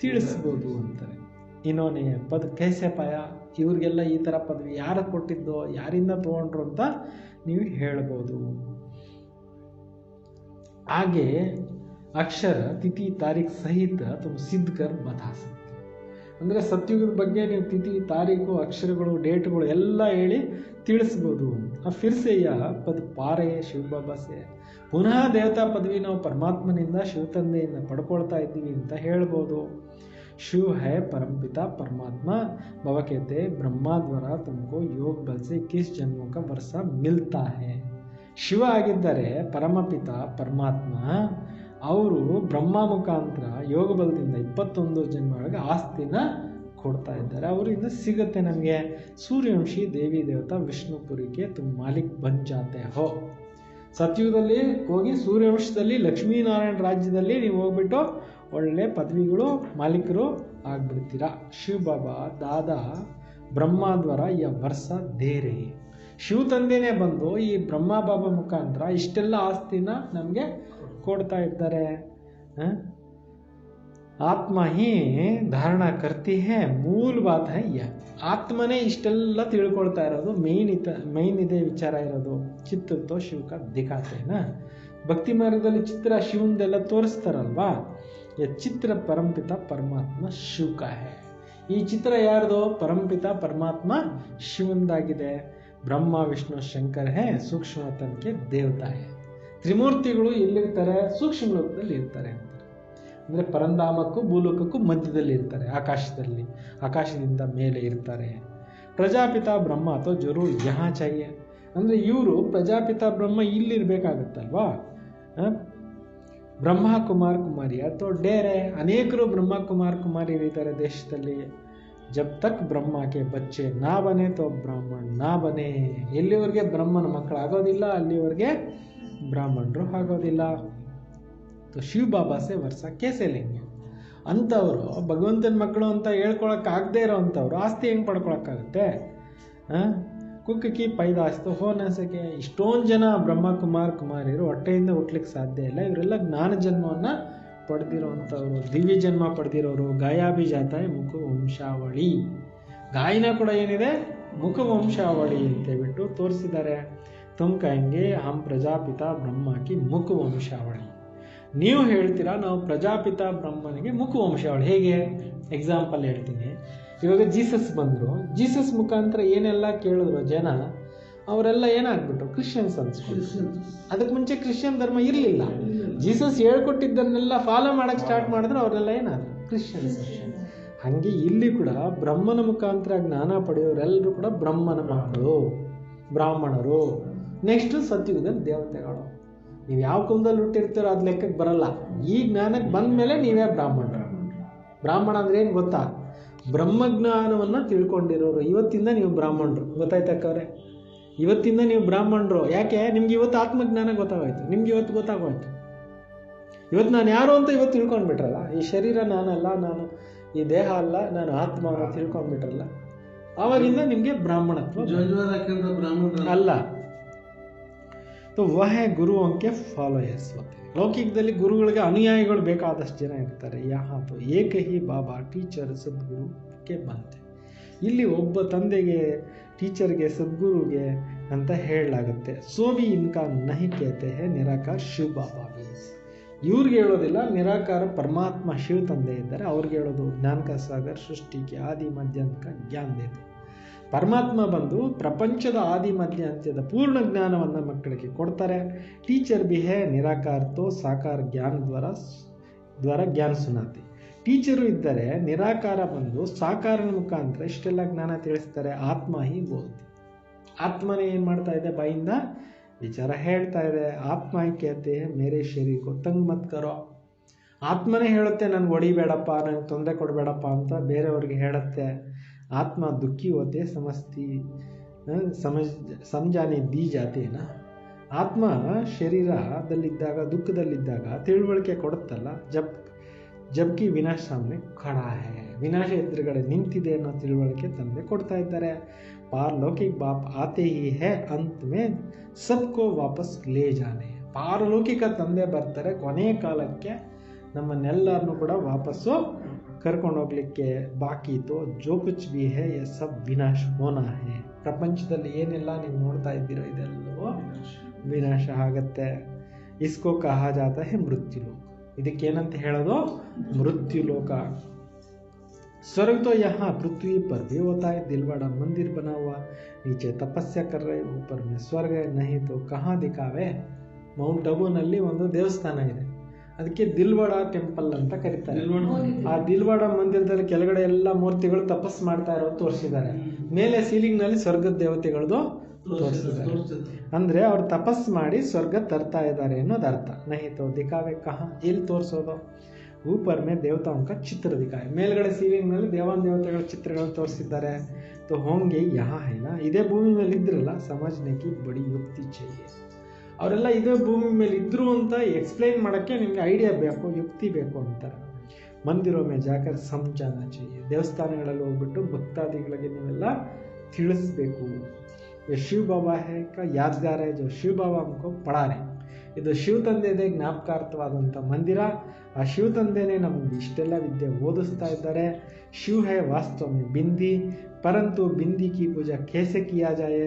[SPEAKER 1] ತಿಳಿಸ್ಬೋದು ಅಂತಾರೆ. ಇನ್ನೋನೆ ಪದ ಕೈಸೆ ಪಾಯ, ಇವ್ರಿಗೆಲ್ಲ ಈ ಥರ ಪದವಿ ಯಾರು ಕೊಟ್ಟಿದ್ದೋ, ಯಾರಿಂದ ತೊಗೊಂಡ್ರು ಅಂತ ನೀವು ಹೇಳ್ಬೋದು. ಹಾಗೆ ಅಕ್ಷರ ತಿಥಿ ತಾರೀಖ್ ಸಹಿತ ತುಮ್ ಸಿದ್ಧ ಕರ್ ಬತಾ ಸಕ್ತೆ, ಅಂದರೆ ಸತ್ಯುಗದ ಬಗ್ಗೆ ನೀವು ತಿಥಿ ತಾರೀಖು ಅಕ್ಷರಗಳು ಡೇಟ್ಗಳು ಎಲ್ಲ ಹೇಳಿ ತಿಳಿಸ್ಬೋದು ಅಂತ. ಫಿರ್ಸೆಯ ಪದ ಪಾರೆ ಶಿವಬಾಬಾ ಸೇ, ಪುನಃ ದೇವತಾ ಪದವಿ ನಾವು ಪರಮಾತ್ಮನಿಂದ ಶಿವತಂದೆಯಿಂದ ಪಡ್ಕೊಳ್ತಾ ಇದ್ದೀವಿ ಅಂತ ಹೇಳ್ಬೋದು. ಶಿವ ಹೈ ಪರಮಪಿತಾ ಪರಮಾತ್ಮ, ಬಾಬಾ कहते ಬ್ರಹ್ಮಾ ದ್ವಾರ ತುಮಕೋ ಯೋಗ ಬಲ್ ಸೆ 21 ಜನ್ಮೋं का ವರ್ಷ ಮಿಲ್ತಾ ಹೈ. ಶಿವ ಆಗಿದ್ದಾರೆ ಪರಮಪಿತ ಪರಮಾತ್ಮ, ಅವರು ಬ್ರಹ್ಮ ಮುಖಾಂತರ ಯೋಗ ಬಲದಿಂದ 21 ಜನ್ಮಗಳಿಗೆ ಆಸ್ತಿನ ಕೊಡ್ತಾ ಇದ್ದಾರೆ, ಅವರಿಂದ ಸಿಗುತ್ತೆ ನಮಗೆ. ಸೂರ್ಯವಂಶಿ ದೇವಿ ದೇವತಾ ವಿಷ್ಣುಪುರಿಗೆ ತುಮ್ ಮಾಲಿಕ್ ಬನ್ ಜಾತೆ ಹೋ, ಸತ್ಯುಗದಲ್ಲಿ ಹೋಗಿ ಸೂರ್ಯವಂಶದಲ್ಲಿ ಲಕ್ಷ್ಮೀನಾರಾಯಣ ರಾಜ್ಯದಲ್ಲಿ ನೀವು ಹೋಗ್ಬಿಟ್ಟು ಒಳ್ಳೆ ಪದವಿಗಳು ಮಾಲೀಕರು ಆಗ್ಬಿಡ್ತೀರಾ. ಶಿವ ಬಾಬಾ ದಾದಾ ಬ್ರಹ್ಮದ್ವಾರ ಯ ವರ್ಷ ದೇರೆ, ಶಿವ ತಂದೆನೇ ಬಂದು ಈ ಬ್ರಹ್ಮ ಬಾಬಾ ಮುಖಾಂತರ ಇಷ್ಟೆಲ್ಲ ಆಸ್ತಿನ ನಮಗೆ ಕೊಡ್ತಾ ಇದ್ದಾರೆ. ಆತ್ಮ ಹಿ ಧಾರಣ ಕರ್ತಿ ಹೇ, ಮೂಲ ಬಾತ್ ಹೈ ಯ. ಆತ್ಮನೇ ಇಷ್ಟೆಲ್ಲ ತಿಳ್ಕೊಳ್ತಾ ಇರೋದು, ಮೈನ್ ಇದೇ ವಿಚಾರ ಇರೋದು. ಚಿತ್ರ ತೋ ಶಿವ ಕಾ ದಿಖಾತೇನಾ, ಭಕ್ತಿ ಮಾರ್ಗದಲ್ಲಿ ಚಿತ್ರ ಶಿವಂದೆಲ್ಲ ತೋರಿಸ್ತಾರಲ್ವಾ. ಯ ಚಿತ್ರ ಪರಂಪಿತ ಪರಮಾತ್ಮ ಶಿವ ಕಾ ಹೈ. ಈ ಚಿತ್ರ ಯಾರ್ದು? ಪರಂಪಿತ ಪರಮಾತ್ಮ ಶಿವಂದಾಗಿದೆ. ಬ್ರಹ್ಮ ವಿಷ್ಣು ಶಂಕರ್ ಹೇ, ಸೂಕ್ಷ್ಮ ತನಕ್ಕೆ ದೇವತಾ ಹೇ. ತ್ರಿಮೂರ್ತಿಗಳು ಎಲ್ಲಿರ್ತಾರೆ? ಸೂಕ್ಷ್ಮ ಲೋಕದಲ್ಲಿ ಇರ್ತಾರೆ ಅಂತಾರೆ. ಅಂದರೆ ಪರಂಧಾಮಕ್ಕೂ ಭೂಲೋಕಕ್ಕೂ ಮಧ್ಯದಲ್ಲಿ ಇರ್ತಾರೆ, ಆಕಾಶದಲ್ಲಿ, ಆಕಾಶದಿಂದ ಮೇಲೆ ಇರ್ತಾರೆ. ಪ್ರಜಾಪಿತ ಬ್ರಹ್ಮ ಅಥವಾ ಜರೂರ್ ಯಹಾ ಚಾಹಿಯೆ. ಅಂದರೆ ಇವರು ಪ್ರಜಾಪಿತ ಬ್ರಹ್ಮ ಇಲ್ಲಿರ್ಬೇಕಾಗತ್ತಲ್ವಾ. ಬ್ರಹ್ಮ ಕುಮಾರ್ ಕುಮಾರಿ ಅಥವಾ ಡೇರೆ, ಅನೇಕರು ಬ್ರಹ್ಮ ಕುಮಾರ್ ಕುಮಾರಿಯರಿದ್ದಾರೆ ದೇಶದಲ್ಲಿ. ಜಬ್ ತಕ್ ಬ್ರಹ್ಮಕ್ಕೆ ಬಚ್ಚೆ ನಾ ಬನೆ ತೋ ಬ್ರಾಹ್ಮಣ ನಾ ಬನೆ. ಎಲ್ಲಿವರೆಗೆ ಬ್ರಹ್ಮನ ಮಕ್ಕಳಾಗೋದಿಲ್ಲ ಅಲ್ಲಿವರೆಗೆ ಬ್ರಾಹ್ಮಣರು ಆಗೋದಿಲ್ಲ. ಶಿವ ಬಾಬಾ ಸೆ ವರ್ಷ ಕೇಸೆ ಲೆಂಗೆ. ಅಂಥವ್ರು ಭಗವಂತನ ಮಕ್ಕಳು ಅಂತ ಹೇಳ್ಕೊಳಕ್ಕಾಗದೇ ಇರೋ ಅಂಥವ್ರು ಆಸ್ತಿ ಹೆಂಗೆ ಪಡ್ಕೊಳಕ್ಕಾಗುತ್ತೆ? ಕುಕ್ಕಿ ಪೈದಾಸ್ತು ಹೋನಸಕ್ಕೆ. ಇಷ್ಟೊಂದು ಜನ ಬ್ರಹ್ಮ ಕುಮಾರ್ ಕುಮಾರಿಯರು ಹೊಟ್ಟೆಯಿಂದ ಹುಟ್ಲಿಕ್ಕೆ ಸಾಧ್ಯ ಇಲ್ಲ. ಇವರೆಲ್ಲ ಜ್ಞಾನ ಜನ್ಮವನ್ನು ಪಡೆದಿರೋವಂಥವ್ರು, ದಿವ್ಯ ಜನ್ಮ ಪಡೆದಿರೋರು. ಗಾಯಾಭಿ ಜಾತಾಯ ಮುಖ ವಂಶಾವಳಿ. ಗಾಯನ ಕೂಡ ಏನಿದೆ? ಮುಖ ವಂಶಾವಳಿ ಅಂತೇಳ್ಬಿಟ್ಟು ತೋರಿಸಿದ್ದಾರೆ. ತುಮ್ ಕಹೆಂಗೆ ಹಮ್ ಪ್ರಜಾಪಿತ ಬ್ರಹ್ಮಕಿ ಮುಖ ವಂಶಾವಳಿ. ನೀವು ಹೇಳ್ತೀರಾ ನಾವು ಪ್ರಜಾಪಿತ ಬ್ರಹ್ಮನಿಗೆ ಮುಖ ವಂಶಾವಳಿ. ಹೇಗೆ? ಎಕ್ಸಾಂಪಲ್ ಹೇಳ್ತೀನಿ. ಇವಾಗ ಜೀಸಸ್ ಬಂದರು, ಜೀಸಸ್ ಮುಖಾಂತರ ಏನೆಲ್ಲ ಕೇಳಿದ್ರು ಜನ, ಅವರೆಲ್ಲ ಏನಾಗ್ಬಿಟ್ರು? ಕ್ರಿಶ್ಚಿಯನ್ಸ್ ಅನ್ಸ್ಬಿಟ್ರು. ಅದಕ್ಕೆ ಮುಂಚೆ ಕ್ರಿಶ್ಚಿಯನ್ ಧರ್ಮ ಇರಲಿಲ್ಲ. ಜೀಸಸ್ ಹೇಳ್ಕೊಟ್ಟಿದ್ದನ್ನೆಲ್ಲ ಫಾಲೋ ಮಾಡಕ್ಕೆ ಸ್ಟಾರ್ಟ್ ಮಾಡಿದ್ರು, ಅವರೆಲ್ಲ ಏನಾದ್ರು? ಕ್ರಿಶ್ಚಿಯನ್ಸ್. ಹಾಗೆ ಇಲ್ಲಿ ಕೂಡ ಬ್ರಹ್ಮನ ಮುಖಾಂತರ ಜ್ಞಾನ ಪಡೆಯೋರೆಲ್ಲರೂ ಕೂಡ ಬ್ರಹ್ಮನ ಮಕ್ಕಳು, ಬ್ರಾಹ್ಮಣರು. ನೆಕ್ಸ್ಟ್ ಸತ್ಯುಗದಲ್ಲಿ ದೇವತೆಗಳು. ನೀವು ಯಾವ ಕುಲದಲ್ಲಿ ಹುಟ್ಟಿರ್ತೀರೋ ಅದು ಲೆಕ್ಕಕ್ಕೆ ಬರಲ್ಲ. ಈ ಜ್ಞಾನಕ್ಕೆ ಬಂದ ಮೇಲೆ ನೀವೇ ಬ್ರಾಹ್ಮಣರು. ಬ್ರಾಹ್ಮಣ ಅಂದ್ರೆ ಏನು ಗೊತ್ತಾ? ಬ್ರಹ್ಮಜ್ಞಾನವನ್ನು ತಿಳ್ಕೊಂಡಿರೋರು. ಇವತ್ತಿಂದ ನೀವು ಬ್ರಾಹ್ಮಣರು. ಗೊತ್ತಾಯ್ತಕ್ಕವ್ರೆ? ಇವತ್ತಿಂದ ನೀವು ಬ್ರಾಹ್ಮಣರು. ಯಾಕೆ? ನಿಮ್ಗೆ ಇವತ್ತು ಆತ್ಮಜ್ಞಾನ ಗೊತ್ತಾಗೋಯ್ತು, ನಿಮ್ಗೆ ಇವತ್ತು ಗೊತ್ತಾಗೋಯ್ತು. ಇವತ್ತು ನಾನು ಯಾರು ಅಂತ ಇವತ್ತು ತಿಳ್ಕೊಂಡ್ಬಿಟ್ರಲ್ಲ. ಈ ಶರೀರ ನಾನಲ್ಲ, ನಾನು ಈ ದೇಹ ಅಲ್ಲ, ನಾನು ಆತ್ಮ ಅಂತ ತಿಳ್ಕೊಂಡ್ಬಿಟ್ರಲ್ಲ, ಆವಾಗಿಂದ ನಿಮಗೆ ಬ್ರಾಹ್ಮಣತ್ವ ಅಲ್ಲ. ವಹ ಗುರುವಂಕೆ ಫಾಲೋಯರ್ಸ್ ಹೋಗ್ತಾರೆ. ಲೌಕಿಕದಲ್ಲಿ ಗುರುಗಳಿಗೆ ಅನುಯಾಯಿಗಳು ಬೇಕಾದಷ್ಟು ಜನ ಇರ್ತಾರೆ. ಯಾಹಾತು ಏಕಹಿ ಬಾಬಾ ಟೀಚರ್ ಸದ್ಗುರುಕ್ಕೆ ಬಂತೆ. ಇಲ್ಲಿ ಒಬ್ಬ ತಂದೆಗೆ, ಟೀಚರ್ಗೆ, ಸದ್ಗುರುಗೆ ಅಂತ ಹೇಳಲಾಗುತ್ತೆ. ಸೋಬಿ ಇನ್ಕಾ ನಹಿ ಕೇತೆ ಹೇ ನಿರಾಕಾರ ಶಿವ ಬಾಬಾ ಬಿ. ಇವ್ರಿಗೆ ಹೇಳೋದಿಲ್ಲ, ನಿರಾಕಾರ ಪರಮಾತ್ಮ ಶಿವ ತಂದೆ ಇದ್ದಾರೆ, ಅವ್ರಿಗೆ ಹೇಳೋದು ಜ್ಞಾನ ಕಾ ಸಾಗರ್ ಸೃಷ್ಟಿಗೆ ಆದಿ ಮಧ್ಯಾಂತ ಜ್ಞಾನ ದೇತೆ. ಪರಮಾತ್ಮ ಬಂದು ಪ್ರಪಂಚದ ಆದಿ ಮಧ್ಯ ಅಂತ್ಯದ ಪೂರ್ಣ ಜ್ಞಾನವನ್ನು ಮಕ್ಕಳಿಗೆ ಕೊಡ್ತಾರೆ. ಟೀಚರ್ ಬಿ ಹೇ ನಿರಾಕಾರ ತೋ ಸಾಕಾರ ಜ್ಞಾನ ದ್ವಾರ ಜ್ಞಾನ ಸುನಾತಿ. ಟೀಚರು ಇದ್ದರೆ ನಿರಾಕಾರ ಬಂದು ಸಾಕಾರನ ಮುಖಾಂತರ ಇಷ್ಟೆಲ್ಲ ಜ್ಞಾನ ತಿಳಿಸ್ತಾರೆ. ಆತ್ಮ ಹಿ ಬೋಲ್ತಿ. ಆತ್ಮನೇ ಏನು ಮಾಡ್ತಾ ಇದೆ? ಬಾಯಿಂದ ವಿಚಾರ ಹೇಳ್ತಾ ಇದೆ. ಆತ್ಮ ಹಿ ಕೇತೆ ಮೇರೆ ಶರೀರಕ್ಕೂ ತಂಗ್ ಮತ್ ಕರೋ. ಆತ್ಮನೇ ಹೇಳುತ್ತೆ ನನಗೆ ಹೊಡಿಬೇಡಪ್ಪ, ನನಗೆ ತೊಂದರೆ ಕೊಡಬೇಡಪ್ಪ ಅಂತ ಬೇರೆಯವ್ರಿಗೆ ಹೇಳುತ್ತೆ. ಆತ್ಮ ದುಃಖಿ ಹೋತೆ ಸಮಜಾನೆ ದಿ ಜಾತೇನ. ಆತ್ಮ ಶರೀರದಲ್ಲಿದ್ದಾಗ, ದುಃಖದಲ್ಲಿದ್ದಾಗ ತಿಳುವಳಿಕೆ ಕೊಡುತ್ತಲ್ಲ. ಜಬ್ಕಿ ವಿನಾಶ ಸಾಮನೆ ಖಡಾ ಹೇ. ವಿನಾಶ ಎದುರುಗಡೆ ನಿಂತಿದೆ ಅನ್ನೋ ತಿಳುವಳಿಕೆ ತಂದೆ ಕೊಡ್ತಾ ಇದ್ದಾರೆ. ಪಾರಲೌಕಿಕ ಬಾಪ್ ಆತೆ ಹಿ ಹೇ ಅಂತ್ ಮೇ ಸಬ್ಕೋ ವಾಪಸ್ ಲೇ ಜಾನೆ. ಪಾರಲೌಕಿಕ ತಂದೆ ಬರ್ತಾರೆ ಕೊನೆಯ ಕಾಲಕ್ಕೆ ನಮ್ಮನ್ನೆಲ್ಲರನ್ನೂ ಕೂಡ ವಾಪಸ್ಸು ಕರ್ಕೊಂಡು ಹೋಗ್ಲಿಕ್ಕೆ. ಬಾಕಿ ತೋ ಜೋ ಕುಚ್ ಬಿ ಹೇ ಯೆ ಸಬ್ ವಿನಾಶ ಹೋನಾ ಹೇ. ಪ್ರಪಂಚದಲ್ಲಿ ಏನೆಲ್ಲ ನೀವು ನೋಡ್ತಾ ಇದ್ದೀರೋ ಇದೆಲ್ಲವೂ ವಿನಾಶ ಆಗತ್ತೆ. ಇಸ್ಕೋ ಕಹಾ ಜಾತ ಹೇ ಮೃತ್ಯು ಲೋಕ. ಇದಕ್ಕೇನಂತ ಹೇಳೋದು? ಮೃತ್ಯು ಲೋಕ. स्वर्ग तो यहाँ पृथ्वी पर भी होता है, दिलवाड़ा मंदिर बना हुआ, नीचे तपस्या कर रहे, ऊपर में स्वर्ग है, नहीं तो कहाँ दिखावे. ಮೌಂಟ್ ಅಬುನಲ್ಲಿ ಒಂದು ದೇವಸ್ಥಾನ ಇದೆ, ಅದಕ್ಕೆ ದಿಲ್ವಾಡ ಟೆಂಪಲ್ ಅಂತ ಕರೀತಾರೆ. ಆ ದಿಲ್ವಾಡ ಮಂದಿರದಲ್ಲಿ ಕೆಳಗಡೆ ಎಲ್ಲ ಮೂರ್ತಿಗಳು ತಪಸ್ ಮಾಡ್ತಾ ಇರೋದು ತೋರಿಸಿದ್ದಾರೆ. ಮೇಲೆ ಸೀಲಿಂಗ್ ನಲ್ಲಿ ಸ್ವರ್ಗದ ದೇವತೆಗಳದು ತೋರಿಸಿದ್ದಾರೆ. ಅಂದ್ರೆ ಅವ್ರು ತಪಸ್ ಮಾಡಿ ಸ್ವರ್ಗ ತರ್ತಾ ಇದ್ದಾರೆ ಅನ್ನೋದು ಅರ್ಥ. ನಹಿ ತೋ ದಿಖಾವೆ ಕಹಾ, ಎಲ್ಲಿ ತೋರಿಸೋದು? ऊपर में देवताओं का चित्र दिखाए. ಮೇಲ್ಗಡೆ ಸೀಲಿಂಗ್ ನಲ್ಲಿ ದೇವತೆಗಳ ಚಿತ್ರಗಳನ್ನು ತೋರಿಸಿದ್ದಾರೆ. तो होंगे यहाँ है ना, ಇದೇ ಭೂಮಿ ಮೇಲೆ ಇದ್ರಲ್ಲ, समझने की बड़ी युक्ति चाहिए. ಅವರೆಲ್ಲ ಇದೇ ಭೂಮಿ ಮೇಲೆ ಇದ್ರು ಅಂತ ಎಕ್ಸ್ಪ್ಲೈನ್ ಮಾಡೋಕ್ಕೆ ನಿಮಗೆ ಐಡಿಯಾ ಬೇಕು, ಯುಕ್ತಿ ಬೇಕು ಅಂತಾರೆ. ಮಂದಿರೋ ಮೇ ಜಾಕರ್ ಸಮಜಾನ चाहिए, ದೇವಸ್ಥಾನಗಳಲ್ಲಿ ಹೋಗ್ಬಿಟ್ಟು ಭಕ್ತಾದಿಗಳಿಗೆ ನೀವೆಲ್ಲ ತಿಳಿಸ್ಬೇಕು. ಶಿವ ಬಾಬಾ ಹೇ ಕಾ ಯಾದ್ಗಾರ ಹೈ ಜೋ ಶಿವ ಬಾಬಾ हमको ಪढ़ा रहे. ಇದು ಶಿವ ತಂದೆದೇ ಜ್ಞಾಪಕಾರ್ಥವಾದಂಥ ಮಂದಿರ. ಆ ಶಿವ ತಂದೆನೇ ನಮ್ಗೆ ಇಷ್ಟೆಲ್ಲ ವಿದ್ಯೆ ಓದಿಸ್ತಾ ಇದ್ದಾರೆ. ಶಿವ ಹೈ ವಾಸ್ತವ ಮೇ ಬಿಂದಿ, ಪರಂತು ಬಿಂದಿ ಕಿ ಪೂಜಾ कैसे किया जाए,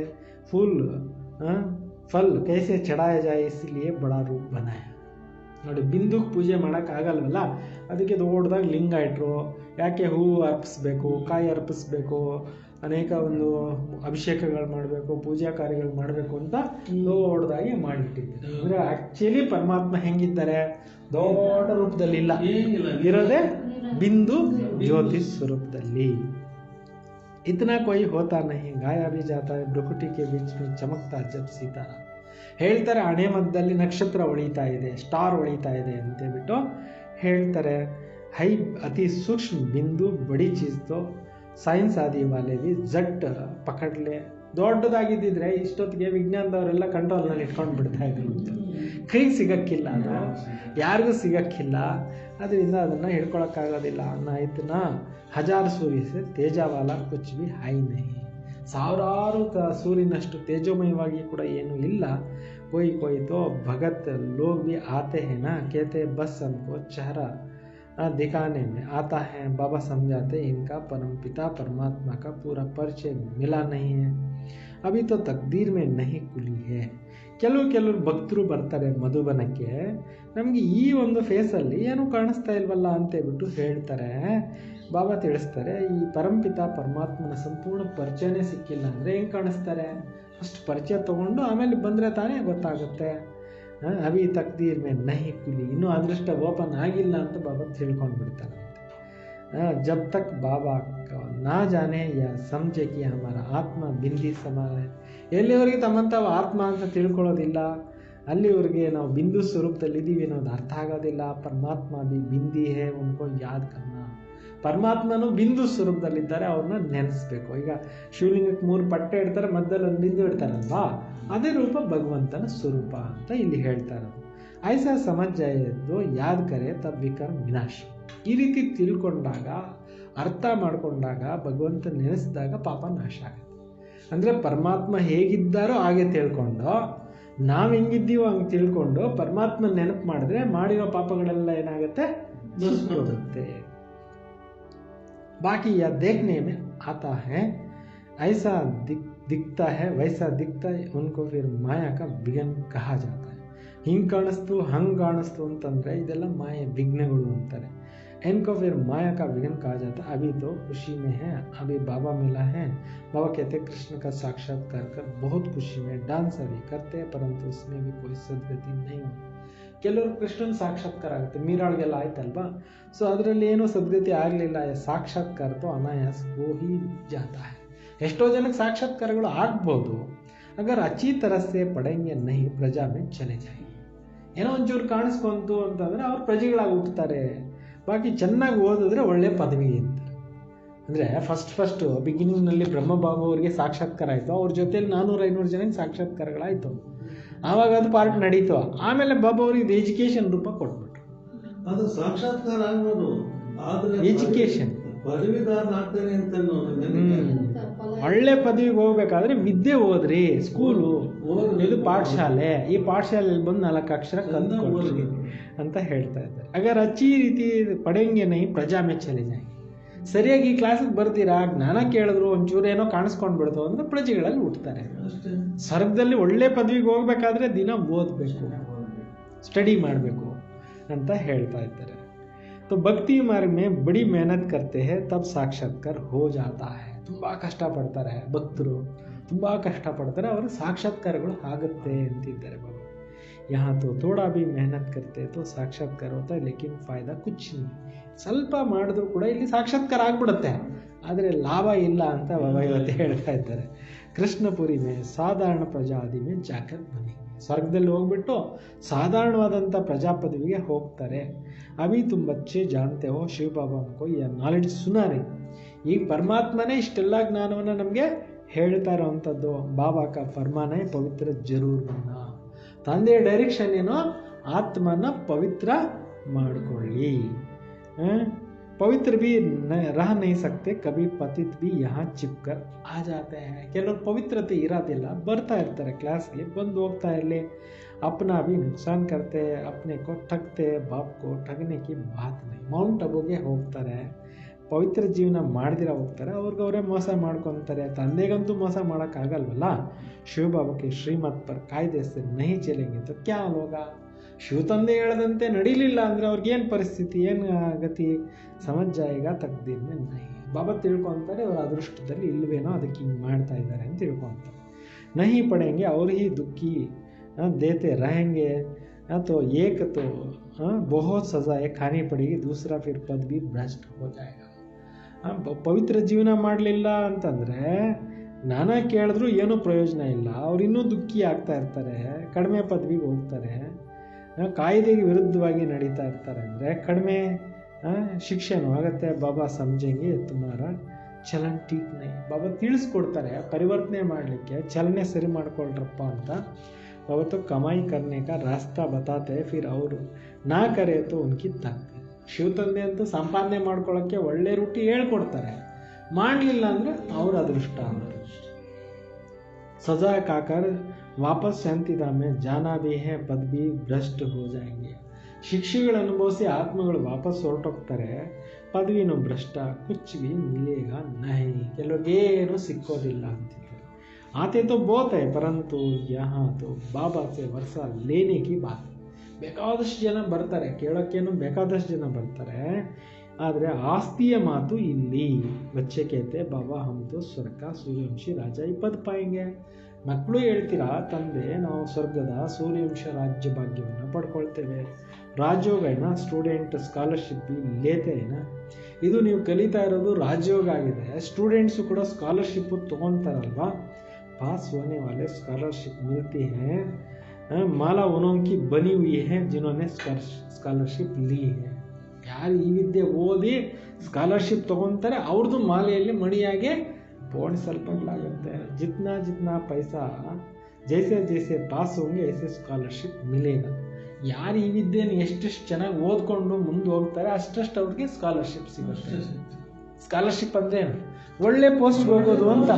[SPEAKER 1] ಫಲ್ कैसे चढ़ाया जाए, इसलिए बड़ा रूप बनाया. ನೋಡಿ, ಬಿಂದುಗೆ ಪೂಜೆ ಮಾಡೋಕ್ಕಾಗಲ್ವಲ್ಲ, ಅದಕ್ಕೆ ದೊಡ್ಡದಾಗಿ ಲಿಂಗ ಇಟ್ಟರು. ಯಾಕೆ? ಹೂವು ಅರ್ಪಿಸ್ಬೇಕು, ಕಾಯಿ ಅರ್ಪಿಸ್ಬೇಕು, ಅನೇಕ ಒಂದು ಅಭಿಷೇಕಗಳು ಮಾಡಬೇಕು, ಪೂಜಾ ಕಾರ್ಯಗಳು ಮಾಡಬೇಕು ಅಂತ ದೊಡ್ಡದಾಗಿ ಮಾಡಿಟ್ಟಿದ್ದಾರೆ. ಅಂದರೆ ಆ್ಯಕ್ಚುಲಿ ಪರಮಾತ್ಮ ಹೆಂಗಿದ್ದಾರೆ? ದೊಡ್ಡ ರೂಪದಲ್ಲಿ ಇಲ್ಲ, ಇರೋದೇ ಬಿಂದು ಜ್ಯೋತಿ ಸ್ವರೂಪದಲ್ಲಿ. इतना कोई होता नहीं, गाया भी जाता है ब्रुकुटी के बीच में चमकता जब सितारा. ಹೇಳ್ತಾರೆ, ಹಣೆ ಮಧ್ಯದಲ್ಲಿ ನಕ್ಷತ್ರ ಹೊಳಿತಾ ಇದೆ, ಸ್ಟಾರ್ ಹೊಳಿತಾ ಇದೆ ಅಂತೇಳ್ಬಿಟ್ಟು ಹೇಳ್ತಾರೆ. ಹೈ ಅತಿ ಸೂಕ್ಷ್ಮ ಬಿಂದು ಬಡಿ ಚೀಸ್ತು ಸೈನ್ಸ್ ಆದಿ ವಾಲೆ ಬಿ ಜಟ್ ಪಕಡ್ಲೆ. ದೊಡ್ಡದಾಗಿದ್ದಿದ್ರೆ ಇಷ್ಟೊತ್ತಿಗೆ ವಿಜ್ಞಾನದವರೆಲ್ಲ ಕಂಟ್ರೋಲ್ನಲ್ಲಿ ಇಟ್ಕೊಂಡು ಬಿಡ್ತಾ ಇದ್ರು ಅಂತ. ಕೈಗೆ ಸಿಗಕ್ಕಿಲ್ಲ, ಅದು ಯಾರಿಗೂ ಸಿಗಕ್ಕಿಲ್ಲ, ಅದರಿಂದ ಅದನ್ನು ಹಿಡ್ಕೊಳಕ್ಕಾಗೋದಿಲ್ಲ. ನಾ ಹಜಾರ್ ಸೂರ್ಯ ಸೆ ತೇಜವಾಲ ಕುಚ್ ಬಿ ಹೈ ನಹಿ. ಸಾವಿರಾರು ಸೂರ್ಯನಷ್ಟು ತೇಜೋಮಯವಾಗಿ ಕೂಡ ಏನೂ ಇಲ್ಲ. कोई कोई तो भगत लोग भी आते हैं ना, कहते बस हमको चेहरा दिखाने में आता है. बाबा समझाते इनका परमपिता परमात्मा का पूरा परिचय मिला नहीं है, अभी तो तकदीर में नहीं खुली है. ಕೆಲವರು ಭಕ್ತರು ಬರ್ತಾರೆ ಮಧುಬನಕ್ಕೆ, ನಮಗೆ ಈ ಒಂದು ಫೇಸಲ್ಲಿ ಏನೂ ಕಾಣಿಸ್ತಾ ಇಲ್ವಲ್ಲ ಅಂತೇಳ್ಬಿಟ್ಟು ಹೇಳ್ತಾರೆ. ಬಾಬಾ ತಿಳಿಸ್ತಾರೆ, ಈ ಪರಂಪಿತ ಪರಮಾತ್ಮನ ಸಂಪೂರ್ಣ ಪರಿಚಯನೇ ಸಿಕ್ಕಿಲ್ಲ ಅಂದರೆ ಹೆಂಗೆ ಕಾಣಿಸ್ತಾರೆ? ಫಸ್ಟ್ ಪರಿಚಯ ತೊಗೊಂಡು ಆಮೇಲೆ ಬಂದರೆ ತಾನೇ ಗೊತ್ತಾಗುತ್ತೆ. ಅವಿ ತಕ್ದೀರ್ ಮೇ ನಹಿ ಕುಲಿ, ಇನ್ನೂ ಅದೃಷ್ಟ ಓಪನ್ ಆಗಿಲ್ಲ ಅಂತ ಬಾಬಾ ತಿಳ್ಕೊಂಡು ಬಿಡ್ತಾರೆ. ಜಬ್ ತಕ್ ಬಾಬಾ ನಾ ಜಾನೆ ಯಾ ಸಮझे कि हमारा ಆತ್ಮ ಬಿಂದಿ ಸಮಾನ. ಎಲ್ಲಿವರೆಗೆ ತಮ್ಮಂತ ಆತ್ಮ ಅಂತ ತಿಳ್ಕೊಳ್ಳೋದಿಲ್ಲ, ಅಲ್ಲಿವರೆಗೆ ನಾವು ಬಿಂದು ಸ್ವರೂಪದಲ್ಲಿ ಇದ್ದೀವಿ ಅನ್ನೋದು ಅರ್ಥ ಆಗೋದಿಲ್ಲ. ಪರಮಾತ್ಮ ಬಿ ಬಿಂದಿ ಹೇ, ಉನ್ಕೋ ಯಾದ್ ಕರ್ನ. ಪರಮಾತ್ಮನು ಬಿಂದು ಸ್ವರೂಪದಲ್ಲಿದ್ದಾರೆ, ಅವ್ರನ್ನ ನೆನೆಸ್ಬೇಕು. ಈಗ ಶಿವಲಿಂಗಕ್ಕೆ 3 ಪಟ್ಟೆ ಇಡ್ತಾರೆ, ಮಧ್ಯದಲ್ಲಿ ಒಂದು ಬಿಂದು ಇಡ್ತಾರಲ್ವಾ, ಅದೇ ರೂಪ ಭಗವಂತನ ಸ್ವರೂಪ ಅಂತ ಇಲ್ಲಿ ಹೇಳ್ತಾರೆ. ಐಸಾ ಸಮಜ್ಜಾಯದ್ದು ಯಾದ್ ಕರೆ ತಬ್ ವಿಕರ್ಮ ವಿನಾಶ್. ಈ ರೀತಿ ತಿಳ್ಕೊಂಡಾಗ, ಅರ್ಥ ಮಾಡಿಕೊಂಡಾಗ, ಭಗವಂತ ನೆನೆಸಿದಾಗ ಪಾಪ ನಾಶ ಆಗುತ್ತೆ. ಅಂದರೆ ಪರಮಾತ್ಮ ಹೇಗಿದ್ದಾರೋ ಹಾಗೆ ತಿಳ್ಕೊಂಡು, ನಾವು ಹೆಂಗಿದ್ದೀವೋ ಹಂಗೆ ತಿಳ್ಕೊಂಡು ಪರಮಾತ್ಮ ನೆನಪು ಮಾಡಿದ್ರೆ ಮಾಡಿರೋ ಪಾಪಗಳೆಲ್ಲ ಏನಾಗುತ್ತೆ? ಸುಟ್ಟೋಗುತ್ತೆ. ಬಾಕಿ ಯಾ देखने में आता है, ऐसा दिखता है वैसा दिखता है, उनको फिर माया का विघ्न कहा जाता है. ಹಿಂಗೆ ಕಾಣಿಸ್ತು ಹಂಗೆ ಕಾಣಿಸ್ತು ಅಂತಂದರೆ ಇದೆಲ್ಲ ಮಾಯೆ ವಿಘ್ನಗಳು ಅಂತಾರೆ. इनको फिर माया का विघ्न कहा जाता है. अभी तो खुशी में है, अभी बाबा मिला है. बाबा कहते कृष्ण का साक्षात्कार कर बहुत खुशी में डांस अभी करते हैं, परंतु उसमें भी कोई सद्गति नहीं होती. ಕೆಲವರು ಕೃಷ್ಣನ ಸಾಕ್ಷಾತ್ಕಾರ ಆಗುತ್ತೆ, ಮೀರಾಳ್ಗೆಲ್ಲ ಆಯ್ತಲ್ವಾ. ಸೊ ಅದರಲ್ಲಿ ಏನೂ ಸದ್ಗತಿ ಆಗಲಿಲ್ಲ. ಸಾಕ್ಷಾತ್ಕಾರ ತೋ ಅನಾಯಾಸ ಹೋಗಿ ಜಾತಾ है. ಎಷ್ಟೋ ಜನಕ್ಕೆ ಸಾಕ್ಷಾತ್ಕಾರಗಳು ಆಗ್ಬೋದು, ಅಗರ್ ಅಚ್ಚಿ ತರಸೆ ಪಡೆಂಗೆ ನಹಿ ಪ್ರಜಾ ಮೇ ಚಲೆ ಜಾಯ್. ಏನೋ ಒಂಚೂರು ಕಾಣಿಸ್ಕೊಂತು ಅಂತಂದರೆ ಅವ್ರು ಪ್ರಜೆಗಳಾಗಿ ಹುಟ್ಟುತ್ತಾರೆ. ಬಾಕಿ ಚೆನ್ನಾಗಿ ಓದಿದ್ರೆ ಒಳ್ಳೆ ಪದವಿ ಅಂತ. ಅಂದರೆ ಫಸ್ಟ್ ಬಿಗಿನಿಂಗ್ನಲ್ಲಿ ಬ್ರಹ್ಮಬಾಬು ಅವರಿಗೆ ಸಾಕ್ಷಾತ್ಕಾರ ಆಯಿತು, ಅವ್ರ ಜೊತೆಲಿ 400-500 ಜನಕ್ಕೆ ಸಾಕ್ಷಾತ್ಕಾರಗಳಾಯಿತು. ಆವಾಗ ಅದು ಪಾರ್ಟ್ ನಡೀತು. ಆಮೇಲೆ ಬಾಬಾ ಅವ್ರಿಗೆ ಎಜುಕೇಶನ್ ರೂಪ ಕೊಟ್ಬಿಟ್ರು.
[SPEAKER 2] ಅದು ಸಾಕ್ಷಾತ್ಕಾರ ಆಗ್ಬೋದು, ಆದರೆ
[SPEAKER 1] ಎಜುಕೇಶನ್
[SPEAKER 2] ಪದವೀಧರನಾಗ್ತಾನೆ ಅಂತ
[SPEAKER 1] ಒಳ್ಳೆ ಪದವಿಗೆ ಹೋಗ್ಬೇಕಾದ್ರೆ ವಿದ್ಯೆ ಓದ್ರಿ, ಸ್ಕೂಲು ಇದು ಪಾಠಶಾಲೆ, ಈ ಪಾಠಶಾಲೆಯಲ್ಲಿ ಬಂದು 4 ಅಕ್ಷರ ಕಲ್ತ್ಕೊಳ್ರಿ ಅಂತ ಹೇಳ್ತಾ ಇದ್ದಾರೆ. ಅಗರ್ ಅಚ್ಚಿ ರೀತಿ ಪಡೆಂಗೆ ನೈ ಪ್ರಜಾ ಮೇ ಚಲೆ ಜಾಯ್. ಸರಿಯಾಗಿ ಈ ಕ್ಲಾಸಿಗೆ ಬರ್ತೀರಾ, ಜ್ಞಾನ ಕೇಳಿದ್ರು ಒಂಚೂರು ಏನೋ ಕಾಣಿಸ್ಕೊಂಡು ಬಿಡ್ತು ಅಂದ್ರೆ ಪ್ರಜೆಗಳಲ್ಲಿ ಹುಟ್ಟುತ್ತಾರೆ. ಸ್ವರ್ಗದಲ್ಲಿ ಒಳ್ಳೆ ಪದವಿಗೆ ಹೋಗ್ಬೇಕಾದ್ರೆ ದಿನ ಓದಬೇಕು, ಸ್ಟಡಿ ಮಾಡಬೇಕು ಅಂತ ಹೇಳ್ತಾ ಇದ್ದಾರೆ. तो ಭಕ್ತಿ ಮಾರ್ಗ में बड़ी मेहनत करते हैं तब साक्षात्कार हो जाता है. ತುಂಬ ಕಷ್ಟಪಡ್ತಾರೆ ಭಕ್ತರು, ತುಂಬ ಕಷ್ಟಪಡ್ತಾರೆ, ಅವ್ರಿಗೆ ಸಾಕ್ಷಾತ್ಕಾರಗಳು ಆಗುತ್ತೆ ಅಂತಿದ್ದಾರೆ ಬಾಬಾ. यहाँ तो थोड़ा भी मेहनत करते तो साक्षात्कार होता है, लेकिन फायदा कुछ नहीं. ಸ್ವಲ್ಪ ಮಾಡಿದ್ರು ಕೂಡ ಇಲ್ಲಿ ಸಾಕ್ಷಾತ್ಕಾರ ಆಗ್ಬಿಡುತ್ತೆ, ಆದರೆ ಲಾಭ ಇಲ್ಲ ಅಂತ ಬಾಬಾ ಇವತ್ತು ಹೇಳ್ತಾ ಇದ್ದಾರೆ. ಕೃಷ್ಣಪುರಿ ಮೇ ಸಾಧಾರಣ ಪ್ರಜಾದಿ ಮೇ ಜಾಕರ್ ಬನ್ನಿ. ಸ್ವರ್ಗದಲ್ಲಿ ಹೋಗ್ಬಿಟ್ಟು ಸಾಧಾರಣವಾದಂಥ ಪ್ರಜಾಪದವಿಗೆ ಹೋಗ್ತಾರೆ. ಅಭಿ ತುಮ್ ಬಚ್ಚೆ ಜಾನ್ತೆ ಹೋ ಶಿವ ಬಾಬಾ ಅನ್ಕೋ ಈ ನಾಲೆಡ್ಜ್ ಸುನಾರಿ. ಈಗ ಪರಮಾತ್ಮನೇ ಇಷ್ಟೆಲ್ಲ ಜ್ಞಾನವನ್ನು ನಮಗೆ ಹೇಳ್ತಾ ಇರೋವಂಥದ್ದು. ಬಾಬಾ ಕಾ ಫರ್ಮಾನೇ ಪವಿತ್ರ ಜರೂರ್ ಬನ್ನ. ತಂದೆಯ ಡೈರೆಕ್ಷನ್ ಏನೋ ಆತ್ಮನ ಪವಿತ್ರ ಮಾಡಿಕೊಳ್ಳಿ. पवित्र भी रह नहीं सकते, कभी पतित भी यहाँ ಚಿಪ್ಕರ್ आ जाते हैं. ಕೆಲವರು ಪವಿತ್ರತೆ ಇರೋದಿಲ್ಲ, ಬರ್ತಾ ಇರ್ತಾರೆ ಕ್ಲಾಸ್ಗೆ, ಬಂದು ಹೋಗ್ತಾ ಇರಲಿ, अपना भी नुकसान करते, अपने को ठगते, बाप को ठगने की बात नहीं. ಮೌಂಟ್ ಅಬುಗೆ ಹೋಗ್ತಾರೆ, ಪವಿತ್ರ ಜೀವನ ಮಾಡ್ದಿರ ಹೋಗ್ತಾರೆ, ಅವ್ರಿಗವರೇ ಮೋಸ ಮಾಡ್ಕೊತಾರೆ. ತಂದೆಗಂತೂ ಮೋಸ ಮಾಡೋಕ್ಕಾಗಲ್ವಲ್ಲ. ಶಿವಬಾಬಾಕ್ಕೆ ಶ್ರೀಮತ್ ಪರ್ ಕಾಯ್ದೆ ಸೆ ನಹಿ ಚಲೆಂಗೆ ತೋ ಕ್ಯಾ ಹೋಗಾ. ಶಿವ ತಂದೆ ಹೇಳದಂತೆ ನಡೀಲಿಲ್ಲ ಅಂದರೆ ಅವ್ರಿಗೇನು ಪರಿಸ್ಥಿತಿ, ಏನು ಗತಿ, ಸಮಜ್ ಜಾಯಿಗ ತಕ್ದೀರ್ ಮೇಲೆ ನಹಿ. ಬಾಬಾ ತಿಳ್ಕೊತಾರೆ ಅವ್ರ ಅದೃಷ್ಟದಲ್ಲಿ ಇಲ್ವೇನೋ, ಅದಕ್ಕೆ ಹಿಂಗೆ ಮಾಡ್ತಾ ಇದ್ದಾರೆ ಅಂತ ತಿಳ್ಕೊತಾರೆ. ನಹಿ ಪಡೆಂಗೆ ಅವ್ರು ಹಿ ದುಃಖಿ ದೇತೆ रहेंगे तो एक तो बहुत सजाएं खानी पड़ेगी, दूसरा फिर पद भी भ्रष्ट हो जाएगा. ಪವಿತ್ರ ಜೀವನ ಮಾಡಲಿಲ್ಲ ಅಂತಂದರೆ ನಾನಾ ಕೇಳಿದ್ರು ಏನೂ ಪ್ರಯೋಜನ ಇಲ್ಲ, ಅವ್ರು ಇನ್ನೂ ದುಃಖಿ ಆಗ್ತಾ ಇರ್ತಾರೆ, ಕಡಿಮೆ ಪದವಿಗೆ ಹೋಗ್ತಾರೆ, ಕಾಯ್ದೆಗೆ ವಿರುದ್ಧವಾಗಿ ನಡೀತಾ ಇರ್ತಾರೆ. ಅಂದರೆ ಕಡಿಮೆ ಶಿಕ್ಷೆನೂ ಆಗುತ್ತೆ. ಬಾಬಾ ಸಮझेंगे तुम्हारा ಚಲನ್ ಟೀಕ್ ನೈ. ಬಾಬಾ ತಿಳಿಸ್ಕೊಡ್ತಾರೆ ಪರಿವರ್ತನೆ ಮಾಡಲಿಕ್ಕೆ, ಚಲನೆ ಸರಿ ಮಾಡ್ಕೊಳ್ರಪ್ಪ ಅಂತ. ಬಾಬಾ तो कमाई करने का रास्ता बताते फिर ಅವರು ನಾ ಕರೆ तो उनकी तक. ಶಿವ ತಂದೆ ಅಂತೂ ಸಂಪಾದನೆ ಮಾಡ್ಕೊಳ್ಳೋಕ್ಕೆ ಒಳ್ಳೆ ರೂಟಿ ಹೇಳ್ಕೊಡ್ತಾರೆ, ಮಾಡಲಿಲ್ಲ ಅಂದರೆ ಅವ್ರ ಅದೃಷ್ಟ ಅಂತ. सजा खाकर वापस शांतिधाम में जाना भी है, पद भी भ्रष्ट हो जाएंगे. ಶಿಕ್ಷೆಗಳು ಅನುಭವಿಸಿ ಆತ್ಮಗಳು ವಾಪಸ್ ಹೊರಟೋಗ್ತಾರೆ, ಪದವಿನೂ ಭ್ರಷ್ಟ, ಕುಚ್ ಭಿ ಮಿಲೇಗ ನಹಿ. ಕೆಲವ್ರಿಗೇನು ಸಿಕ್ಕೋದಿಲ್ಲ ಅಂತಿದ್ದಾರೆ. ಆತೆ ತೋ ಬೋತ್ ಹೈ ಪರಂತು ಯಹಾ ತೋ ಬಾಬಾ ಸೆ ವರ್ಷ ಲೇನೆ ಕಿ ಬಾತ್. ಬೇಕಾದಷ್ಟು ಜನ ಬರ್ತಾರೆ, ಕೇಳೋಕ್ಕೇನು ಬೇಕಾದಷ್ಟು ಜನ ಬರ್ತಾರೆ, ಆದರೆ ಆಸ್ತಿಯ ಮಾತು ಇಲ್ಲಿ. ಬಚ್ಚೆ ಕೇತೆ ಬಾಬಾ ಹಮ್ ತೋ ಸ್ವರ್ಗ ಸೂರ್ಯವಂಶಿ ರಾಜ ಈ ಪದ ಪಾಯಂಗೆ. ಮಕ್ಕಳು ಹೇಳ್ತೀರಾ, ತಂದೆ ನಾವು ಸ್ವರ್ಗದ ಸೂರ್ಯವಂಶ ರಾಜ್ಯ ಭಾಗ್ಯವನ್ನು ಪಡ್ಕೊಳ್ತೇವೆ, ರಾಜಯೋಗನ ಸ್ಟೂಡೆಂಟ್ ಸ್ಕಾಲರ್ಶಿಪ್ ಬಿ ಲೇತೇನ. ಇದು ನೀವು ಕಲಿತಾ ಇರೋದು ರಾಜಯೋಗ ಆಗಿದೆ, ಸ್ಟೂಡೆಂಟ್ಸು ಕೂಡ ಸ್ಕಾಲರ್ಶಿಪ್ಪು ತೊಗೊತಾರಲ್ವಾ. ಪಾಸ್ ಹೋನೆ ವಾಲೆ ಸ್ಕಾಲರ್ಶಿಪ್ ಮಿಲ್ತಿ ಹೈ, ಮಾಲಾ ಉನೋಂಕಿ ಬನಿ ಹುಯಿ ಹೈ ಜಿನ್ಹೋನೆ ಸ್ಕಾಲರ್ಶಿಪ್ ಲಿ ಹೈ. ಯಾರು ಈ ವಿದ್ಯೆ ಓದಿ ಸ್ಕಾಲರ್ಶಿಪ್ ತೊಗೊತಾರೆ ಅವ್ರದ್ದು ಮಾಲೆಯಲ್ಲಿ ಮಣಿಯಾಗೆ ಪೋಣಿಸಲ್ಪಡಲಾಗುತ್ತೆ. ಜಿತ್ನಾ ಜಿತ್ನಾ ಪೈಸಾ ಜೈಸೆ ಜೈಸೆ ಪಾಸ್ ಹೋಂಗೆ ಐಸೆ ಸ್ಕಾಲರ್ಶಿಪ್ ಮಿಲೇಗ. ಯಾರು ಈ ವಿದ್ಯೆನ ಎಷ್ಟೆಷ್ಟು ಚೆನ್ನಾಗಿ ಓದ್ಕೊಂಡು ಮುಂದೆ ಹೋಗ್ತಾರೆ ಅಷ್ಟಷ್ಟು ಅವ್ರಿಗೆ ಸ್ಕಾಲರ್ಶಿಪ್ ಸಿಗುತ್ತೆ. ಸ್ಕಾಲರ್ಶಿಪ್ ಅಂದರೆ ಏನು? ಒಳ್ಳೆ ಪೋಸ್ಟ್ಗೆ ಹೋಗೋದು ಅಂತ.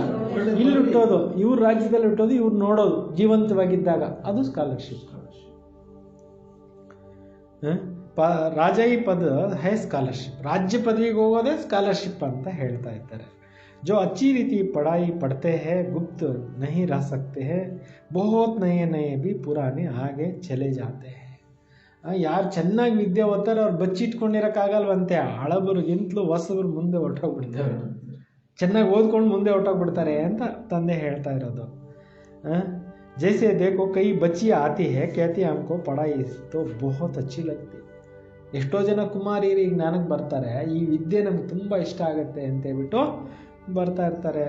[SPEAKER 1] ಇಲ್ಲಿ ಹುಟ್ಟೋದು, ಇವ್ರ ರಾಜ್ಯದಲ್ಲಿ ಹುಟ್ಟೋದು, ಇವ್ರು ನೋಡೋದು ಜೀವಂತವಾಗಿದ್ದಾಗ, ಅದು ಸ್ಕಾಲರ್ಶಿಪ್. ರಾಜಾಯಿ ಪದ ಹೈ ಸ್ಕಾಲರ್ಶಿಪ್, ರಾಜ್ಯ ಪದವಿಗೆ ಹೋಗೋದೇ ಸ್ಕಾಲರ್ಶಿಪ್ ಅಂತ ಹೇಳ್ತಾ ಇದ್ದಾರೆ. जो अच्छी रीति पढ़ाई पढ़ते हैं गुप्त नहीं रह सकते हैं, बहुत नए नए भी पुराने आगे चले जाते हैं. ಯಾರು ಚೆನ್ನಾಗಿ ವಿದ್ಯೆ ಓದ್ತಾರೆ ಅವ್ರು ಬಚ್ಚಿಟ್ಕೊಂಡಿರೋಕ್ಕಾಗಲ್ವಂತೆ. ಹಳಬರಿಗಿಂತಲೂ ಹೊಸಬರು ಮುಂದೆ ಹೊರಟೋಗ್ಬಿಡ್ತಾರೆ, ಚೆನ್ನಾಗಿ ಓದ್ಕೊಂಡು ಮುಂದೆ ಹೊರಟೋಗ್ಬಿಡ್ತಾರೆ ಅಂತ ತಂದೆ ಹೇಳ್ತಾ ಇರೋದು. जैसे देखो कई बच्ची आती है कहती है हमको पढ़ाई तो बहुत अच्छी लगती. ಎಷ್ಟೋ ಜನ ಕುಮಾರಿಯರು ಈಗ ನನಗೆ ಬರ್ತಾರೆ, ಈ ವಿದ್ಯೆ ನಮ್ಗೆ ತುಂಬ ಇಷ್ಟ ಆಗುತ್ತೆ ಅಂತ ಹೇಳ್ಬಿಟ್ಟು ಬರ್ತಾ ಇರ್ತಾರೆ.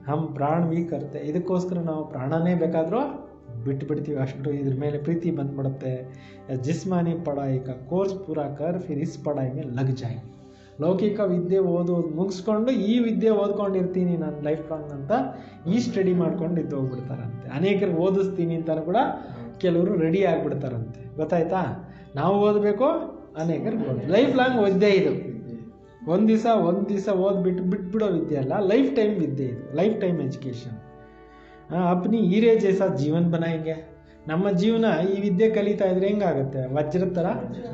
[SPEAKER 1] ಹಮ್ ಪ್ರಾಣ ವಿ ಕರ್ತೆ, ಇದಕ್ಕೋಸ್ಕರ ನಾವು ಪ್ರಾಣನೇ ಬೇಕಾದರೂ ಬಿಟ್ಬಿಡ್ತೀವಿ, ಅಷ್ಟು ಇದ್ರ ಮೇಲೆ ಪ್ರೀತಿ ಬಂದ್ಬಿಡುತ್ತೆ. ಜಿಸ್ಮಾನಿ ಪಢಾಯಿ ಕಾ ಕೋರ್ಸ್ ಪೂರಾ ಕರ್ ಫಿರ್ ಇಸ್ ಪಢಾಯಿ ಮೇಲೆ ಲಗ್ ಜಾಯ್. ಲೌಕಿಕ ವಿದ್ಯೆ ಓದೋದು ಮುಗಿಸ್ಕೊಂಡು ಈ ವಿದ್ಯೆ ಓದ್ಕೊಂಡಿರ್ತೀನಿ ನಾನು ಲೈಫ್ ಲಾಂಗ್ ಅಂತ ಈ ಸ್ಟಡಿ ಮಾಡ್ಕೊಂಡು ಇದ್ದು ಹೋಗ್ಬಿಡ್ತಾರಂತೆ. ಅನೇಕರಿಗೆ ಓದಿಸ್ತೀನಿ ಅಂತ ಕೂಡ ಕೆಲವರು ರೆಡಿ ಆಗಿಬಿಡ್ತಾರಂತೆ. ಗೊತ್ತಾಯ್ತಾ? ನಾವು ಓದಬೇಕು, ಅನೇಕರಿಗೆ ಲೈಫ್ ಲಾಂಗ್ ವಿದ್ಯೆ ಇದು. ಒಂದು ದಿವಸ ಓದ್ಬಿಟ್ಟು ಬಿಟ್ಬಿಡೋ ವಿದ್ಯೆ ಅಲ್ಲ, ಲೈಫ್ ಟೈಮ್ ವಿದ್ಯೆ ಇದು, ಲೈಫ್ ಟೈಮ್ ಎಜುಕೇಷನ್. ಅಪ್ನಿ ಹೀರೆ ಜೈಸಾ ಜೀವನ ಬನಾಯಂಗೆ. ನಮ್ಮ ಜೀವನ ಈ ವಿದ್ಯೆ ಕಲಿತಾ ಇದ್ರೆ ಹೆಂಗಾಗುತ್ತೆ? ವಜ್ರದ ಥರ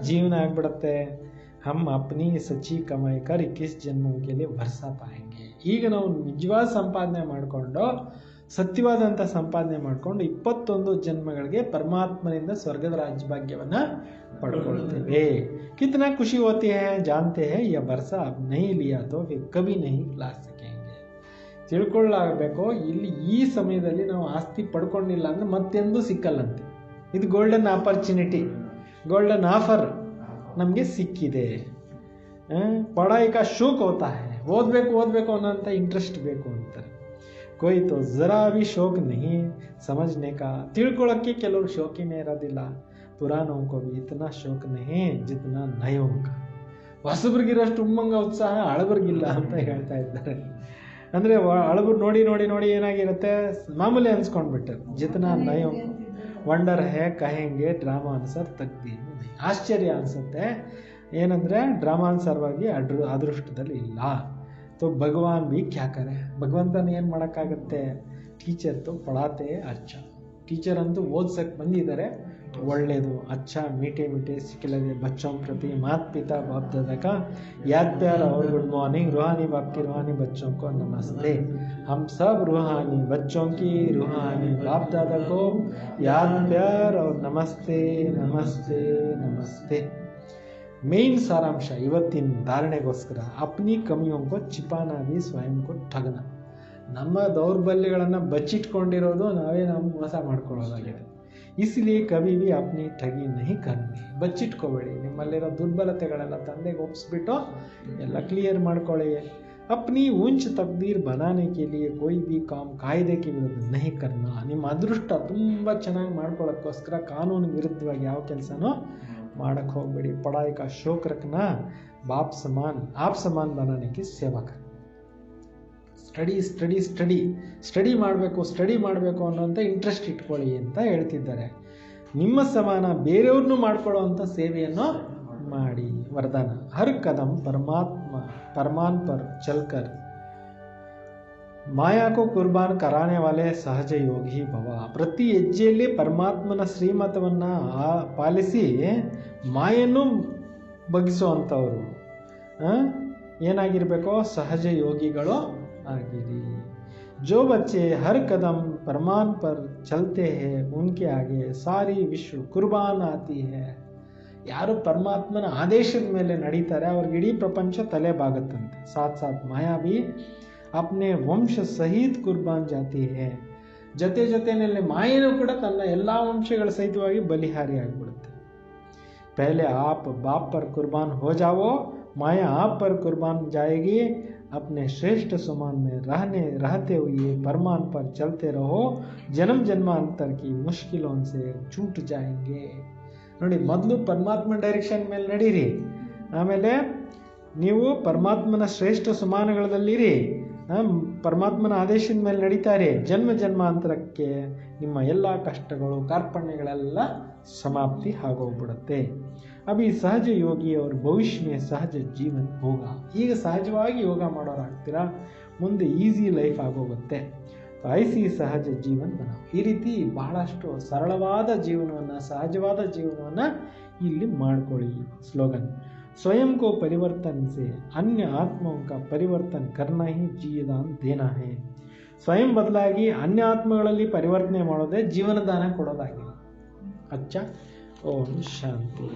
[SPEAKER 1] ಜೀವನ ಆಗ್ಬಿಡುತ್ತೆ. ಹಮ್ ಅಪ್ನಿ ಸಚ್ಚಿ ಕಮಾಯಿ ಕರ್ 21 ಜನ್ಮೋं के लिए वर्षा पाएंगे. ಈಗ ನಾವು ನಿಜವಾದ ಸಂಪಾದನೆ ಮಾಡಿಕೊಂಡು, ಸತ್ಯವಾದಂಥ ಸಂಪಾದನೆ ಮಾಡಿಕೊಂಡು 21 ಜನ್ಮಗಳಿಗೆ ಪರಮಾತ್ಮನಿಂದ ಸ್ವರ್ಗದ ರಾಜ್ಯ ಭಾಗ್ಯವನ್ನು ಪಡ್ಕೊಳ್ತೇವೆ. कितना खुशी होती है जानते हैं, यह वर्षा अब नहीं लिया तो फिर कभी नहीं ला सकेंगे. ತಿಳ್ಕೊಳ್ಳಬೇಕು, ಇಲ್ಲಿ ಈ ಸಮಯದಲ್ಲಿ ನಾವು ಆಸ್ತಿ ಪಡ್ಕೊಂಡಿಲ್ಲ ಅಂದರೆ ಮತ್ತೆಂದೂ ಸಿಕ್ಕಲ್ಲಂತೆ. ಇದು ಗೋಲ್ಡನ್ ಆಪರ್ಚುನಿಟಿ, ಗೋಲ್ಡನ್ ಆಫರ್ ನಮಗೆ ಸಿಕ್ಕಿದೆ. ಪಢಾಯಿ ಕಾ ಶೌಕ್ ಹೋತಾ ಹೈ, ಓದಬೇಕು ಅನ್ನೋಂಥ ಇಂಟ್ರೆಸ್ಟ್ ಬೇಕು ಅಂತಾರೆ. कोई तो ज़रा भी शौक नहीं समझने का. ತಿಳ್ಕೊಳ್ಳೋಕ್ಕೆ ಕೆಲವರು ಶೋಕಿನೇ ಇರೋದಿಲ್ಲ. ಪುರಾಣೋं को भी इतना शौक नहीं जितना नयों का. ಹೊಸಬ್ರಿಗಿರೋಷ್ಟು ಉಮ್ಮಂಗ ಉತ್ಸಾಹ ಹಳಬರಿಗಿಲ್ಲ ಅಂತ ಹೇಳ್ತಾ ಇದ್ದಾರೆ. ಅಂದರೆ ಹಳಬರು ನೋಡಿ ಏನಾಗಿರುತ್ತೆ, ಮಾಮೂಲಿ ಅನ್ಸ್ಕೊಂಡ್ಬಿಟ್ಟರು. ಜಿತನಾ ನಯೋ ವಂಡರ್ ಹೇ ಕಹೆಂಗೆ ಡ್ರಾಮಾನುಸಾರ ತಗ್ದೀರ್ ಆಶ್ಚರ್ಯ ಅನಿಸುತ್ತೆ ಏನಂದರೆ ಡ್ರಾಮಾನುಸಾರವಾಗಿ ಅದೃಷ್ಟದಲ್ಲಿ ಇಲ್ಲ. तो भगवान भी क्या करे, ಭಗವಂತನ ಏನು ಮಾಡೋಕ್ಕಾಗತ್ತೆ. ಟೀಚರ್ तो पढ़ाते अच्छा, ಟೀಚರ್ ಅಂತೂ ಓದ್ಸಕ್ಕೆ ಬಂದಿದ್ದಾರೆ ಒಳ್ಳೆಯದು. अच्छा मीठे मीठे सिखलाते बच्चों प्रति माता पिता बाप दादा का याद प्यार और गुड मॉर्निंग. रूहानी बाप की रूहानी बच्चों को नमस्ते. हम सब रूहानी बच्चों की रूहानी बाप दादा को याद प्यार और नमस्ते नमस्ते नमस्ते. ಮೇನ್ ಸಾರಾಂಶ ಇವತ್ತಿನ ಧಾರಣೆಗೋಸ್ಕರ ಅಪ್ನಿ ಕಮಿಯೋಂಕೋ ಚಿಪಾನಾ ಭಿ ಸ್ವಯಂ ಕೋ ಠಗನ. ನಮ್ಮ ದೌರ್ಬಲ್ಯಗಳನ್ನು ಬಚ್ಚಿಟ್ಕೊಂಡಿರೋದು ನಾವೇ ನಾವು ಮೋಸ ಮಾಡ್ಕೊಳ್ಳೋದಾಗಿದೆ. ಇಸ್ಲಿಯೇ ಕವಿ ಭಿ ಅಪ್ನಿ ಠಗಿ ನಹಿ ಕರ್ನಿ. ಬಚ್ಚಿಟ್ಕೋಬೇಡಿ, ನಿಮ್ಮಲ್ಲಿರೋ ದುರ್ಬಲತೆಗಳೆಲ್ಲ ತಂದೆಗೆ ಒಪ್ಪಿಸ್ಬಿಟ್ಟು ಎಲ್ಲ ಕ್ಲಿಯರ್ ಮಾಡ್ಕೊಳ್ಳಿ. ಅಪ್ನಿ ಊಂಚ್ ತಕ್ದೀರ್ ಬನಾನೆ ಕೆ ಲಿಯೇ ಕೋಯಿ ಭಿ ಕಾಮ್ ಕಾಯ್ದೆ ಕೆ ವಿರುದ್ಧ ನಹಿ ಕರ್ನ. ನಿಮ್ಮ ಅದೃಷ್ಟ ತುಂಬ ಚೆನ್ನಾಗಿ ಮಾಡ್ಕೊಳ್ಳೋಕ್ಕೋಸ್ಕರ ಕಾನೂನು ವಿರುದ್ಧವಾಗಿ ಯಾವ ಕೆಲಸನೂ ಮಾಡಕ್ಕೆ ಹೋಗಬೇಡಿ. पढ़ाई का शौक रखना, बाप समान आप समान बनाने की सेवा कर. ಸ್ಟಡಿ ಸ್ಟಡಿ ಸ್ಟಡಿ ಸ್ಟಡಿ ಮಾಡಬೇಕು ಅನ್ನೋಂಥ ಇಂಟ್ರೆಸ್ಟ್ ಇಟ್ಕೊಳ್ಳಿ ಅಂತ ಹೇಳ್ತಿದ್ದಾರೆ. ನಿಮ್ಮ ಸಮಾನ ಬೇರೆಯವ್ರನ್ನೂ ಮಾಡ್ಕೊಳ್ಳೋವಂಥ ಸೇವೆಯನ್ನು ಮಾಡಿ. ವರದಾನ ಹರ್ ಕದಂ ಪರಮಾನ್ ಪರ್ ಚಲ್ಕರ್ ಮಾಯಾ ಕೋ ಕುರ್ಬಾನ್ ಕರಾನೆ ವಾಲೆ ಸಹಜ ಯೋಗಿ ಭವ. ಪ್ರತಿ ಹೆಜ್ಜೆಯಲ್ಲಿ ಪರಮಾತ್ಮನ ಶ್ರೀಮತವನ್ನು ಪಾಲಿಸಿ ಮಾಯನ್ನು ಬಗ್ಗಿಸುವಂಥವ್ರು ಏನಾಗಿರಬೇಕೋ ಸಹಜ ಯೋಗಿಗಳು ಆಗಿರಿ. जो बच्चे हर कदम परमान पर चलते हैं उनके आगे सारी विश्व कुर्बान आती है. ಯಾರು ಪರಮಾತ್ಮನ ಆದೇಶದ ಮೇಲೆ ನಡೀತಾರೆ ಅವ್ರಿಗೆ ಇಡೀ ಪ್ರಪಂಚ ತಲೆ ಬಾಗುತ್ತಂತೆ. ಸಾಥ್ ಸಾಥ್ ಮಾಯಾ ಭಿ अपने ವಂಶ ಸಹಿತ ಕುರ್ಬಾನ್ ಜಾತಿ ಹೇ. ಜೊತೆಯಲ್ಲಿ ಮಾಯನೂ ಕೂಡ ತನ್ನ ಎಲ್ಲ ವಂಶಗಳ ಸಹಿತವಾಗಿ ಬಲಿಹಾರಿ ಆಗಿಬಿಡುತ್ತೆ. ಪಹಲೆ ಆಪ್ ಬಾಪ್ ಪರ್ ಕುರ್ಬಾನ್ ಹೋ ಜಾವೋ, माया आप पर कुर्बान जाएगी. अपने श्रेष्ठ समान में रहते हुए परमान पर चलते रहो. जन्म जन्मांतर की मुश्किलों से छूट जाएंगे. ನೋಡಿ, ಮೊದಲು ಪರಮಾತ್ಮ ಡೈರೆಕ್ಷನ್ ಮೇಲೆ ನಡೀರಿ, ಆಮೇಲೆ ನೀವು ಪರಮಾತ್ಮನ ಶ್ರೇಷ್ಠ ಸಮಾನಗಳಲ್ಲಿರಿ, ಪರಮಾತ್ಮನ ಆದೇಶದ ಮೇಲೆ ನಡೀತಾರೆ. ಜನ್ಮ ಜನ್ಮಾಂತರಕ್ಕೆ ನಿಮ್ಮ ಎಲ್ಲ ಕಷ್ಟಗಳು ಕಾರ್ಪಣ್ಯಗಳೆಲ್ಲ ಸಮಾಪ್ತಿ ಆಗೋಗ್ಬಿಡುತ್ತೆ. ಅಭಿ ಸಹಜ ಯೋಗಿ ಅವ್ರ ಭವಿಷ್ಯ ಸಹಜ ಜೀವನ ಹೋಗ. ಈಗ ಸಹಜವಾಗಿ ಯೋಗ ಮಾಡೋರಾಗ್ತೀರಾ, ಮುಂದೆ ಈಸಿ ಲೈಫ್ ಆಗೋಗುತ್ತೆ. ಐಸಿ ಸಹಜ ಜೀವನ ಬನಾವ್. ಈ ರೀತಿ ಬಹಳಷ್ಟು ಸರಳವಾದ ಜೀವನವನ್ನು, ಸಹಜವಾದ ಜೀವನವನ್ನು ಇಲ್ಲಿ ಮಾಡ್ಕೊಳ್ಳಿ. ಸ್ಲೋಗನ್ स्वयं को परिवर्तन से अन्य आत्माओं का परिवर्तन करना ही जीवदान देना है. ಸ್ವಯಂ ಬದಲಾಗಿ ಅನ್ಯ ಆತ್ಮಗಳಲ್ಲಿ ಪರಿವರ್ತನೆ ಮಾಡೋದೇ ಜೀವನದಾನ ಕೊಡೋದಾಗಿದೆ. ಅಚ್ಚ ಓಂ ಶಾಂತಿ.